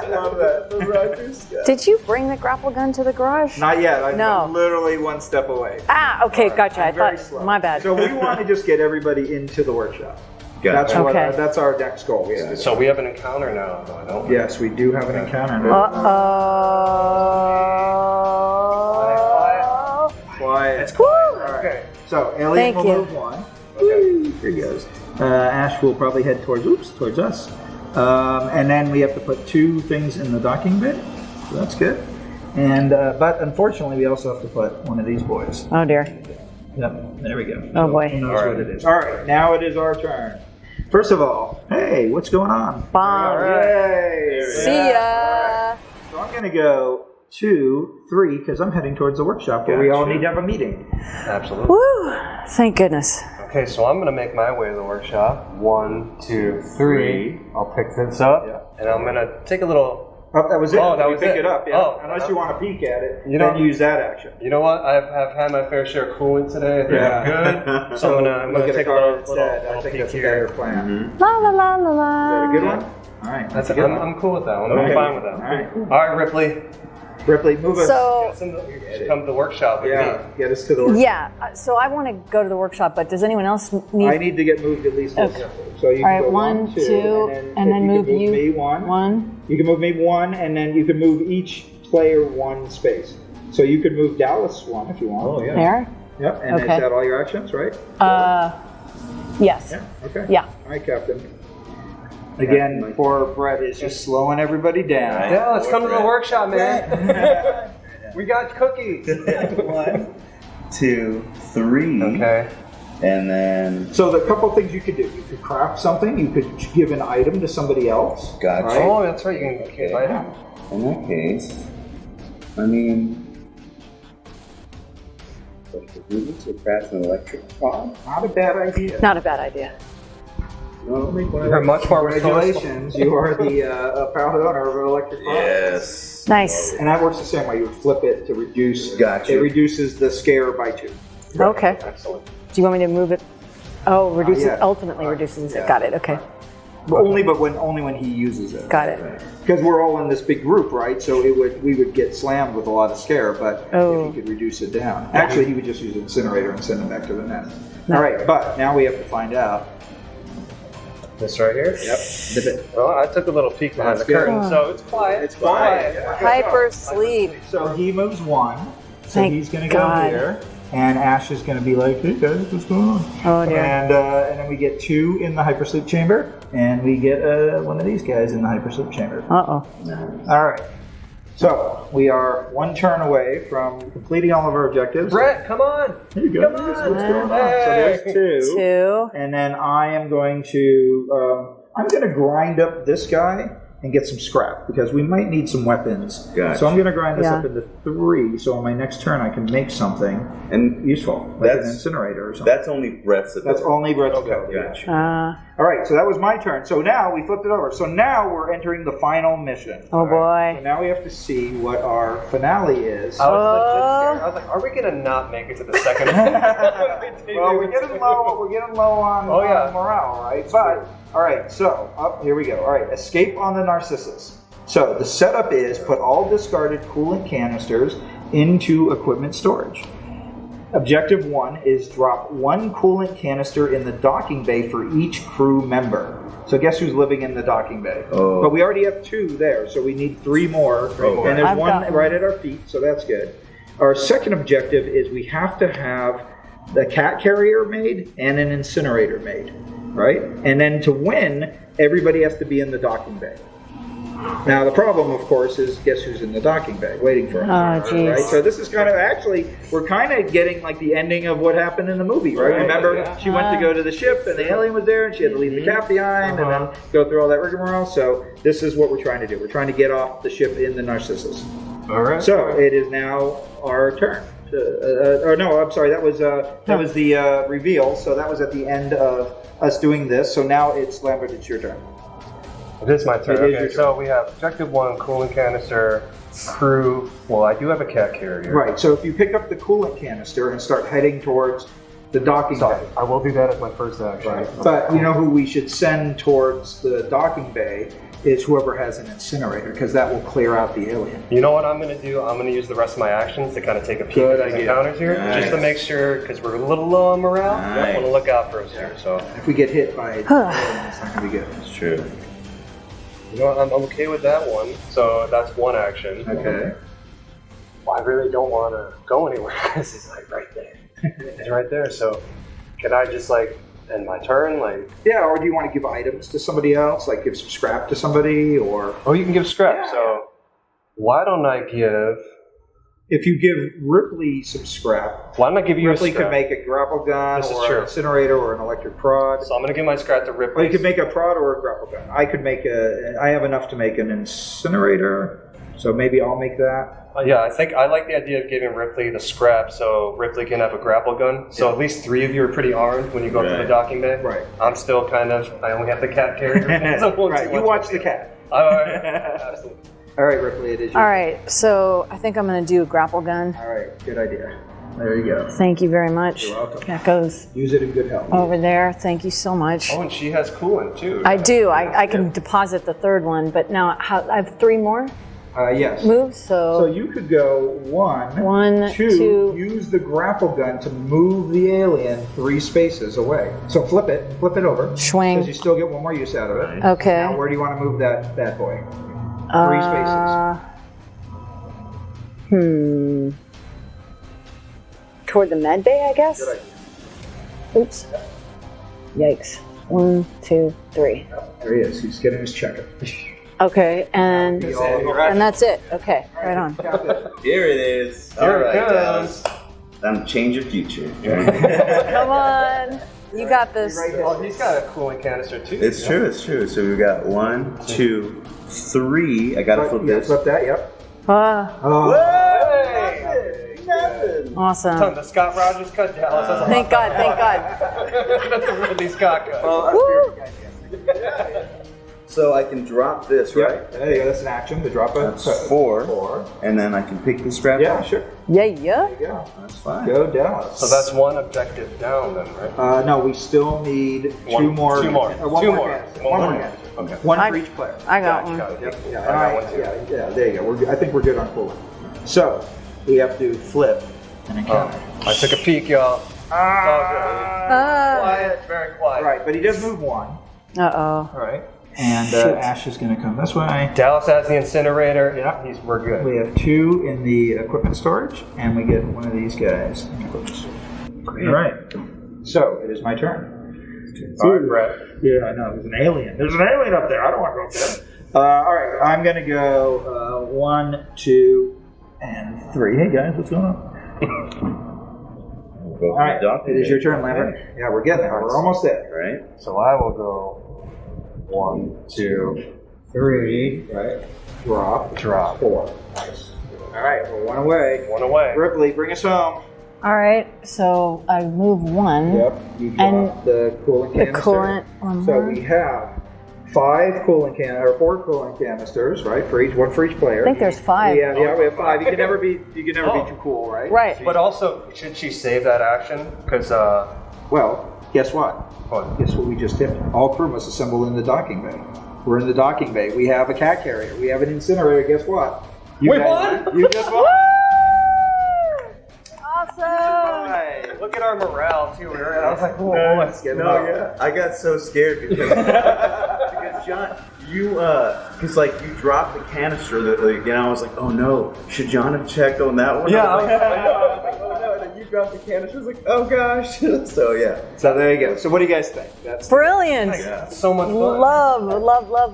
Speaker 4: Love that. The Rogers Scott.
Speaker 5: Did you bring the grapple gun to the garage?
Speaker 4: Not yet. I'm
Speaker 5: No.
Speaker 4: literally 1 step away.
Speaker 5: Ah. Okay. Gotcha. I
Speaker 4: Very
Speaker 5: thought.
Speaker 4: slow.
Speaker 5: My bad.
Speaker 4: So we want to just get everybody into the workshop. That's
Speaker 7: Gotcha.
Speaker 4: what.
Speaker 5: Okay.
Speaker 4: That's our next goal. We have to do.
Speaker 3: So we have an encounter now, though, don't we?
Speaker 4: Yes, we do have an encounter. Quiet.
Speaker 5: Woo.
Speaker 4: Okay. So Alien
Speaker 5: Thank
Speaker 4: will
Speaker 5: you.
Speaker 4: move 1. Okay. Here he goes. Ash will probably head towards us. And then we have to put 2 things in the docking bin. So that's good. And but unfortunately, we also have to put one of these boys.
Speaker 5: Oh dear.
Speaker 4: Yep. There we go.
Speaker 5: Oh, boy.
Speaker 4: Who knows what it is? All right. Now it is our turn. First of all, hey, what's going on?
Speaker 5: Bomb.
Speaker 4: Yay!
Speaker 5: See ya.
Speaker 4: So I'm going to go 2, 3 because I'm heading towards the workshop where we all
Speaker 3: Gotcha.
Speaker 4: need to have a meeting.
Speaker 3: Absolutely.
Speaker 5: Woo. Thank goodness.
Speaker 3: Okay, so I'm going to make my way to the workshop. 1, 2, 3. I'll pick this up.
Speaker 4: Yeah.
Speaker 3: And I'm going to take a little...
Speaker 4: Oh, that was it.
Speaker 3: Oh, that
Speaker 4: You
Speaker 3: was
Speaker 4: pick
Speaker 3: it.
Speaker 4: it up, yeah.
Speaker 3: Oh.
Speaker 4: Unless you want to peek at it,
Speaker 3: You
Speaker 4: then
Speaker 3: know-
Speaker 4: use that action.
Speaker 3: You know what? I've had my fair share of coolant today. I think
Speaker 4: Yeah.
Speaker 3: I'm good. So I'm
Speaker 4: Look
Speaker 3: gonna
Speaker 4: at
Speaker 3: take a
Speaker 4: card
Speaker 3: little
Speaker 4: instead. I think
Speaker 3: peek
Speaker 4: that's a
Speaker 3: here.
Speaker 4: better plan.
Speaker 5: La la la la
Speaker 4: Is
Speaker 5: la.
Speaker 4: that a good one? All right.
Speaker 3: That's
Speaker 4: a good one.
Speaker 3: I'm cool with that one.
Speaker 4: Okay.
Speaker 3: I'm fine with that.
Speaker 4: All right.
Speaker 3: All right, Ripley.
Speaker 4: Ripley, move us.
Speaker 5: So
Speaker 3: Come to the workshop with
Speaker 4: yeah,
Speaker 3: me.
Speaker 4: get us to the workshop.
Speaker 5: yeah. So I want to go to the workshop, but does anyone else need?
Speaker 4: I need to get moved at least this.
Speaker 5: Okay.
Speaker 4: So you
Speaker 5: All
Speaker 4: can
Speaker 5: right,
Speaker 4: go
Speaker 5: 1, 2, and then
Speaker 4: you
Speaker 5: move
Speaker 4: can move
Speaker 5: you.
Speaker 4: me 1.
Speaker 5: 1.
Speaker 4: You can move me 1, and then you can move each player 1 space. So you could move Dallas 1 if you want. Oh yeah.
Speaker 5: There.
Speaker 4: Yep. And
Speaker 5: Okay.
Speaker 4: is that all your actions, right?
Speaker 5: Yes.
Speaker 4: Yeah. Okay.
Speaker 5: Yeah.
Speaker 4: All right, Captain. Again, poor Brett is just slowing everybody down.
Speaker 3: Yeah, let's come to the workshop, man. We got cookies.
Speaker 7: 1, 2, 3.
Speaker 3: Okay.
Speaker 7: And then.
Speaker 4: So the couple things you could do: you could craft something, you could give an item to somebody else.
Speaker 7: Gotcha.
Speaker 4: Right?
Speaker 3: Oh, that's right. You can invite him.
Speaker 7: In that case, I mean. To craft an electric pod?
Speaker 4: Not a bad idea.
Speaker 5: Not a bad idea.
Speaker 7: No,
Speaker 3: You're much more resourceful.
Speaker 4: Congratulations, you are the proud owner of an electric pod.
Speaker 7: Yes.
Speaker 5: Nice.
Speaker 4: And that works the same way. You would flip it to reduce.
Speaker 7: Gotcha.
Speaker 4: It reduces the scare by 2.
Speaker 5: Okay.
Speaker 3: Excellent.
Speaker 5: Do you want me to move it? Oh, reduces.
Speaker 4: yeah.
Speaker 5: Ultimately reduces it.
Speaker 4: Yeah.
Speaker 5: Got it. Okay.
Speaker 4: But only when he uses it.
Speaker 5: Got it.
Speaker 4: Because we're all in this big group, right? So we would get slammed with a lot of scare, but
Speaker 5: Oh.
Speaker 4: if he could reduce it down. Actually, he would just use an incinerator and send it back to the nest. All right, but now we have to find out.
Speaker 3: This right here?
Speaker 4: Yep.
Speaker 3: Well, I took a little peek behind
Speaker 4: That's
Speaker 3: the
Speaker 4: good.
Speaker 3: curtain, so it's quiet.
Speaker 4: It's quiet.
Speaker 5: Hyper sleep.
Speaker 4: So he moves 1. So
Speaker 5: Thank
Speaker 4: he's going to go
Speaker 5: God.
Speaker 4: here. And Ash is going to be like, hey guys, what's going on?
Speaker 5: Oh dear.
Speaker 4: And then we get 2 in the hypersleep chamber. And we get one of these guys in the hypersleep chamber.
Speaker 5: Uh oh.
Speaker 4: All right. So we are 1 turn away from completing all of our objectives.
Speaker 3: Brett, come on.
Speaker 4: Here you go.
Speaker 3: Come
Speaker 4: What's
Speaker 3: on.
Speaker 4: going on?
Speaker 3: Hey.
Speaker 4: So there's 2.
Speaker 5: 2.
Speaker 4: And then I am going to, I'm going to grind up this guy and get some scrap because we might need some weapons.
Speaker 7: Gotcha.
Speaker 4: So I'm going to grind this
Speaker 5: Yeah.
Speaker 4: up into 3, so on my next turn I can make something
Speaker 7: And
Speaker 4: useful, like an incinerator or something.
Speaker 7: That's only breath's ability.
Speaker 4: That's only breath's ability.
Speaker 7: Gotcha.
Speaker 4: All right, so that was my turn. So now we flipped it over. So now we're entering the final mission.
Speaker 5: Oh, boy.
Speaker 4: So now we have to see what our finale is.
Speaker 3: I was legit scared. I was like, are we gonna not make it to the second?
Speaker 4: Well, we're getting low on morale, right? But all right, so here we go. All right, escape on the Narcissus. So the setup is put all discarded coolant canisters into equipment storage. Objective 1 is drop 1 coolant canister in the docking bay for each crew member. So guess who's living in the docking bay?
Speaker 7: Oh.
Speaker 4: But we already have 2 there, so we need 3 more. And there's
Speaker 5: I've
Speaker 4: one
Speaker 5: got
Speaker 4: right at our feet, so that's good. Our second objective is we have to have the cat carrier made and an incinerator made, right? And then to win, everybody has to be in the docking bay. Now the problem, of course, is guess who's in the docking bay waiting for us,
Speaker 5: jeez.
Speaker 4: right? So this is kind of we're kind of getting like the ending of what happened in the movie, right? Remember, she went to go to the ship and the alien was there and she had to leave the cat behind and then go through all that rigmarole. So this is what we're trying to do. We're trying to get off the ship in the Narcissus.
Speaker 3: All right.
Speaker 4: So it is now our turn. No, I'm sorry. That was the reveal. So that was at the end of us doing this. So now it's Lambert. It's your turn.
Speaker 3: It is my turn.
Speaker 4: It is your
Speaker 3: Okay, so we have objective 1, coolant canister, crew. Well, I do have a cat carrier.
Speaker 4: Right. So if you pick up the coolant canister and start heading towards the docking bay.
Speaker 3: I will do that as my first action.
Speaker 4: Right. But you know who we should send towards the docking bay is whoever has an incinerator, because that will clear out the alien.
Speaker 3: You know what I'm going to do? I'm going to use the rest of my actions to kind of take a peek
Speaker 4: Good
Speaker 3: at these
Speaker 4: idea.
Speaker 3: encounters here,
Speaker 7: Nice.
Speaker 3: just to make sure, because we're a little low on morale.
Speaker 7: Nice.
Speaker 3: I want to look out for us here. So,
Speaker 4: If we get hit by it's not going to be good.
Speaker 7: It's true.
Speaker 3: you know what? I'm okay with that one. So that's one action.
Speaker 4: Okay.
Speaker 3: Well, I really don't want to go anywhere because it's like right there. It's right there. So, can I just like end my turn? Like,
Speaker 4: Yeah, or do you want to give items to somebody else? Like give some scrap to somebody, or
Speaker 3: oh, you can give scrap.
Speaker 4: Yeah.
Speaker 3: So, why don't I give?
Speaker 4: if you give Ripley some scrap,
Speaker 3: Why don't I give you
Speaker 4: Ripley
Speaker 3: a scrap?
Speaker 4: could make a grapple gun
Speaker 3: This is
Speaker 4: or
Speaker 3: true.
Speaker 4: an incinerator or an electric prod.
Speaker 3: So I'm going to give my scrap to
Speaker 4: Or
Speaker 3: Ripley.
Speaker 4: you could make a prod or a grapple gun. I could make I have enough to make an incinerator, so maybe I'll make that.
Speaker 3: Yeah, I think I like the idea of giving Ripley the scrap so Ripley can have a grapple gun. So at least 3 of you are pretty armed when you go up to the
Speaker 7: Right.
Speaker 3: docking bay.
Speaker 4: Right.
Speaker 3: I'm still kind of, I only have the cat carrier. So I won't
Speaker 4: Right,
Speaker 3: do
Speaker 4: you
Speaker 3: much
Speaker 4: watch
Speaker 3: of
Speaker 4: the
Speaker 3: it.
Speaker 4: cat.
Speaker 3: All right, absolutely.
Speaker 4: All right, Ripley, it is your
Speaker 5: All right, so I think I'm going to do a grapple gun.
Speaker 4: All right, good idea. There you go.
Speaker 5: Thank you very much.
Speaker 4: You're welcome.
Speaker 5: That goes
Speaker 4: Use it in good health.
Speaker 5: over there. Thank you so much.
Speaker 3: Oh, and she has coolant too.
Speaker 5: I do. I can deposit the third one, but now I have 3 more
Speaker 4: Yes.
Speaker 5: moves,
Speaker 4: So you could go 1,
Speaker 5: One,
Speaker 4: 2,
Speaker 5: two.
Speaker 4: use the grapple gun to move the alien 3 spaces away. So flip it over.
Speaker 5: Swing.
Speaker 4: Because you still get 1 more use out of it.
Speaker 5: Okay.
Speaker 4: Now where do you want to move that bad boy? 3 spaces.
Speaker 5: Toward the med bay, I guess?
Speaker 4: Good idea.
Speaker 5: Oops. Yikes. 1, 2, 3.
Speaker 4: There he is. He's getting his checkup.
Speaker 5: Okay, and that's it. Okay, right on.
Speaker 7: Here it is.
Speaker 3: Here
Speaker 7: All
Speaker 3: it
Speaker 7: right,
Speaker 3: comes.
Speaker 7: Dallas. Time to change your future.
Speaker 5: Come on. You got this.
Speaker 3: Oh, he's got a coolant canister too.
Speaker 7: It's true, it's true. So we've got 1, 2, 3. I gotta flip this.
Speaker 4: Flip that, yep.
Speaker 5: Ah,
Speaker 4: Oh.
Speaker 3: Hey!
Speaker 7: Nothing.
Speaker 5: awesome.
Speaker 3: The Scott Rogers cut Dallas. That's a
Speaker 5: Thank God, thank God.
Speaker 3: That's a Ridley Scott cut.
Speaker 5: Woo!
Speaker 7: So I can drop this, right?
Speaker 4: Right. There you go. That's an action to drop it.
Speaker 7: That's 4.
Speaker 4: 4.
Speaker 7: And then I can pick the scrap
Speaker 4: Yeah,
Speaker 7: up.
Speaker 4: sure.
Speaker 5: Yeah.
Speaker 4: Yeah.
Speaker 7: That's fine.
Speaker 4: Go Dallas.
Speaker 3: So that's one objective down then, right?
Speaker 4: No, we still need
Speaker 3: One-
Speaker 4: 2 more.
Speaker 3: two more.
Speaker 4: One
Speaker 3: Two
Speaker 4: more.
Speaker 3: more.
Speaker 4: canister.
Speaker 3: One
Speaker 4: One
Speaker 3: more.
Speaker 4: more. canister.
Speaker 3: Okay.
Speaker 4: One
Speaker 5: I-
Speaker 4: for each player.
Speaker 5: I got
Speaker 3: Gotcha,
Speaker 5: one.
Speaker 3: got it. Yep.
Speaker 4: Yeah,
Speaker 3: I got one too.
Speaker 4: yeah, there you go. I think we're good on coolant. So we have to flip an encounter.
Speaker 3: I took a peek, y'all. It's all good. Quiet, very quiet.
Speaker 4: Right, but he does move 1,
Speaker 5: Uh-oh.
Speaker 3: All right.
Speaker 4: and
Speaker 5: Shoot.
Speaker 4: Ash is going to come this way.
Speaker 3: Dallas has the incinerator.
Speaker 4: Yeah.
Speaker 3: We're good.
Speaker 4: We have 2 in the equipment storage, and we get 1 of these guys in the equipment storage. All right. So it is my turn.
Speaker 3: All right, Brett.
Speaker 4: Yeah, I know. There's an alien. There's an alien up there. I don't want to go up there. All right. I'm going to go 1, 2, and 3. Hey, guys. What's going on? All right. It is your turn, Lambert. Yeah, we're getting there. We're almost there.
Speaker 7: Right?
Speaker 3: So I will go 1, 2,
Speaker 4: 3, right? Drop. 4. Nice. All right, we're one away.
Speaker 3: One away.
Speaker 4: Ripley, bring us home.
Speaker 5: All right, so I move 1.
Speaker 4: Yep, you got the coolant
Speaker 5: The
Speaker 4: canister.
Speaker 5: coolant, one
Speaker 4: So
Speaker 5: more.
Speaker 4: we have 4 coolant canisters, right? One for each player.
Speaker 5: I think there's 5.
Speaker 4: Yeah, we have 5. You can never be too cool, right?
Speaker 5: Right.
Speaker 3: But also, should she save that action? Because,
Speaker 4: Well, guess what?
Speaker 3: what?
Speaker 4: Guess what we just did? All crew must assemble in the docking bay. We're in the docking bay. We have a cat carrier. We have an incinerator. Guess what? You
Speaker 3: We
Speaker 4: guys-
Speaker 3: won?
Speaker 4: You just won.
Speaker 5: Awesome!
Speaker 3: Look at our morale, too. I was like, oh, let's get
Speaker 7: I got so scared because because John, because like you dropped the canister that I was like, oh no, should John have checked on that one?
Speaker 3: Yeah,
Speaker 7: I was like, oh no, and then you dropped the canister. I was like, oh gosh. So yeah.
Speaker 4: So there you go. So what do you guys think? That's
Speaker 5: Brilliant!
Speaker 3: so much fun.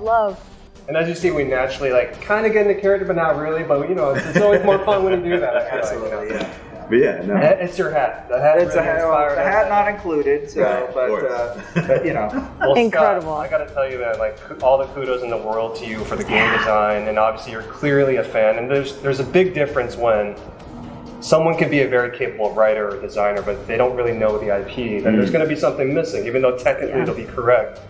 Speaker 5: Love.
Speaker 3: And as you see, we naturally kind of get into character, but not really. But it's always more fun when you do that. I feel like,
Speaker 7: Absolutely, yeah. But yeah, no.
Speaker 3: It's your hat. The hat
Speaker 4: It's
Speaker 3: really inspired
Speaker 4: the
Speaker 3: us.
Speaker 4: hat not included. So,
Speaker 7: Right, of
Speaker 4: but
Speaker 3: Well,
Speaker 5: Incredible.
Speaker 3: Scott, I got to tell you that all the kudos in the world to you for the game design, and obviously you're clearly a fan. And there's a big difference when someone can be a very capable writer or designer, but they don't really know the IP. Then there's going to be something missing, even though technically it'll be correct.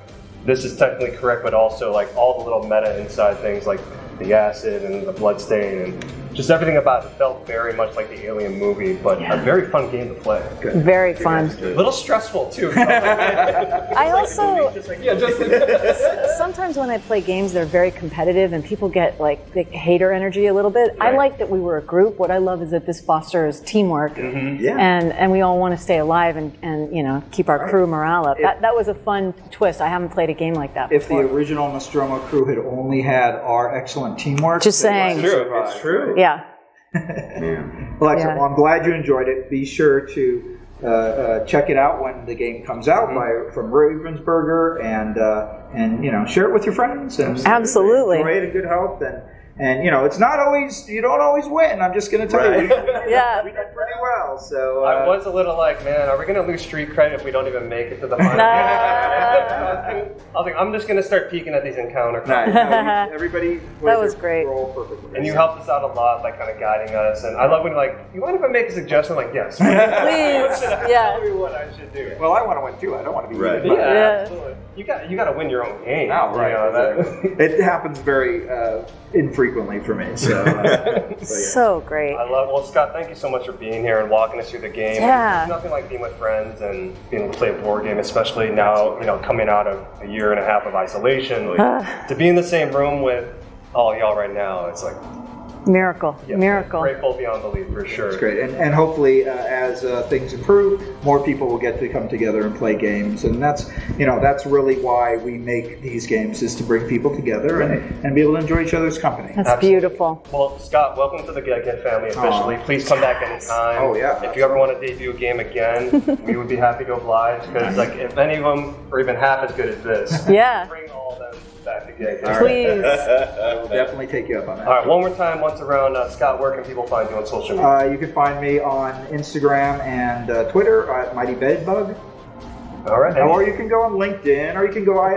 Speaker 3: This is technically correct, but also all the little meta inside things like the acid and the bloodstain and just everything about it felt very much like the Alien movie, but a very fun game to play.
Speaker 5: Very fun.
Speaker 3: A little stressful too.
Speaker 5: I also,
Speaker 3: just
Speaker 5: sometimes when I play games, they're very competitive and people get the hater energy a little bit. I like that we were a group. What I love is that this fosters teamwork
Speaker 7: Yeah.
Speaker 5: and we all want to stay alive and keep our crew morale up. That was a fun twist. I haven't played a game like that
Speaker 4: if the
Speaker 5: before.
Speaker 4: original Nostromo crew had only had our excellent teamwork,
Speaker 5: Just
Speaker 4: they
Speaker 5: saying.
Speaker 4: wouldn't
Speaker 3: True,
Speaker 4: survive.
Speaker 3: it's true.
Speaker 5: Yeah.
Speaker 4: Well, excellent.
Speaker 5: Yeah.
Speaker 4: Well, I'm glad you enjoyed it. Be sure to check it out when the game comes out from Ravensburger, and share it with your friends and
Speaker 5: Absolutely.
Speaker 4: enjoy it in good health. And it's not always, you don't always win. I'm just going to tell you,
Speaker 5: Yeah.
Speaker 4: we did pretty well. So
Speaker 3: I was a little like, man, are we going to lose street cred if we don't even make it to the final?
Speaker 5: Nah.
Speaker 3: I was like, I'm just going to start peeking at these encounter cards.
Speaker 4: everybody
Speaker 5: That was great.
Speaker 4: Roll perfectly.
Speaker 3: And you helped us out a lot by kind of guiding us. And I love when you're like, you mind if I make a suggestion? Like, yes.
Speaker 5: Please. Yeah.
Speaker 3: Tell me what I should do.
Speaker 4: Well, I want to win too. I don't want to be
Speaker 7: Right.
Speaker 4: eaten by-
Speaker 5: Yeah.
Speaker 3: Absolutely. You got to win your own game.
Speaker 4: Oh, right.
Speaker 3: You know, that-
Speaker 4: It happens very infrequently for me. So,
Speaker 5: So great.
Speaker 3: I love. Well, Scott, thank you so much for being here and walking us through the game.
Speaker 5: Yeah.
Speaker 3: There's nothing like being with friends and being able to play a board game, especially now, coming out of a year and a half of isolation. To be in the same room with all y'all right now, it's like
Speaker 5: Miracle. Miracle.
Speaker 3: grateful beyond belief for sure.
Speaker 4: it's great. And hopefully, as things improve, more people will get to come together and play games. And that's really why we make these games, is to bring people together and be able to enjoy each other's company.
Speaker 5: That's
Speaker 3: Absolutely.
Speaker 5: beautiful.
Speaker 3: Well, Scott, welcome to the GEGGHEAD family officially. Please come back anytime.
Speaker 4: Oh, yeah.
Speaker 3: If you ever want to debut a game again, we would be happy to oblige. Because if any of them are even half as good as this,
Speaker 5: Yeah.
Speaker 3: bring all of them back to GEGGHEAD.
Speaker 5: Please.
Speaker 4: We'll definitely take you up on that.
Speaker 3: All right, one more time, once around, Scott, where can people find you on social media?
Speaker 4: You can find me on Instagram and Twitter at Mighty Bedbug.
Speaker 3: All right.
Speaker 4: Or you can go on LinkedIn, or you can go. I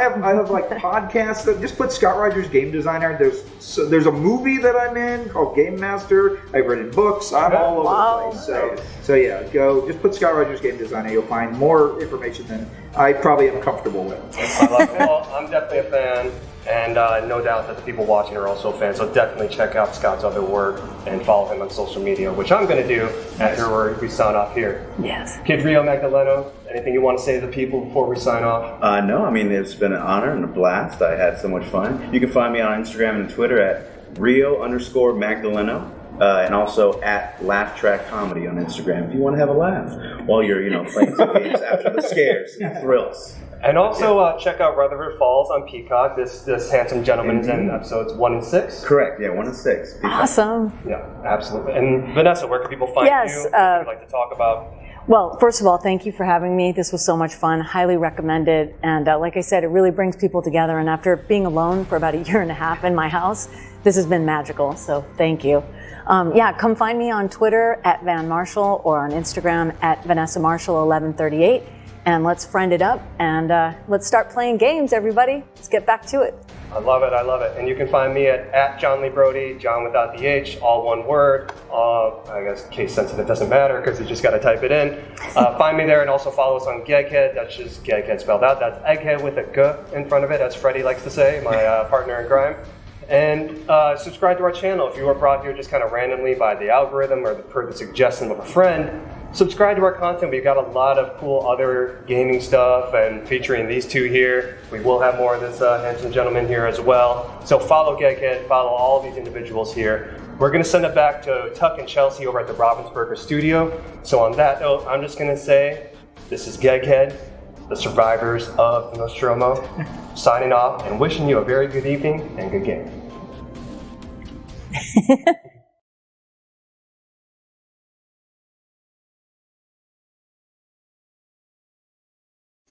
Speaker 4: have like podcasts that just put Scott Rogers Game Designer. There's a movie that I'm in called Game Master. I've written books. I'm all over the place. So yeah, go just put Scott Rogers Game Designer. You'll find more information than I probably am comfortable with.
Speaker 3: I love it. Well, I'm definitely a fan, and no doubt that the people watching are also fans. So definitely check out Scott's other work and follow him on social media, which I'm going to do after we sign off here.
Speaker 5: Yes.
Speaker 3: Kid Rio Magdaleno, anything you want to say to the people before we sign off?
Speaker 7: No, I mean, it's been an honor and a blast. I had so much fun. You can find me on Instagram and Twitter at Rio_Magdaleno. And also at Laugh Track Comedy on Instagram if you want to have a laugh while you're, playing some games after the scares and thrills.
Speaker 3: And also check out Rutherford Falls on Peacock. This handsome gentleman is in episodes 1 and 6.
Speaker 7: Correct, yeah, 1 and 6.
Speaker 5: Awesome.
Speaker 3: Yeah, absolutely. And Vanessa, where can people find
Speaker 5: Yes,
Speaker 3: you? What would you like to talk about?
Speaker 5: Well, first of all, thank you for having me. This was so much fun. Highly recommended. And like I said, it really brings people together. And after being alone for about a year and a half in my house, this has been magical. So thank you. Come find me on Twitter at Van Marshall or on Instagram at Vanessa Marshall 1138. And let's friend it up and let's start playing games, everybody. Let's get back to it.
Speaker 3: I love it. I love it. And you can find me at Jon Lee Brody, John without the H, all one word. I guess case sensitive doesn't matter because you just got to type it in. Find me there and also follow us on GEGGHEAD. That's just GEGGHEAD spelled out. That's egghead with a G in front of it, as Freddie likes to say, my partner in crime. And subscribe to our channel. If you were brought here just kind of randomly by the algorithm or per the suggestion of a friend, subscribe to our content. We've got a lot of cool other gaming stuff and featuring these two here. We will have more of this handsome gentleman here as well. So follow GEGGHEAD, follow all these individuals here. We're going to send it back to Tuck and Chelsea over at the Ravensburger studio. So on that note, I'm just going to say, this is GEGGHEAD, the survivors of Nostromo, signing off and wishing you a very good evening and good game.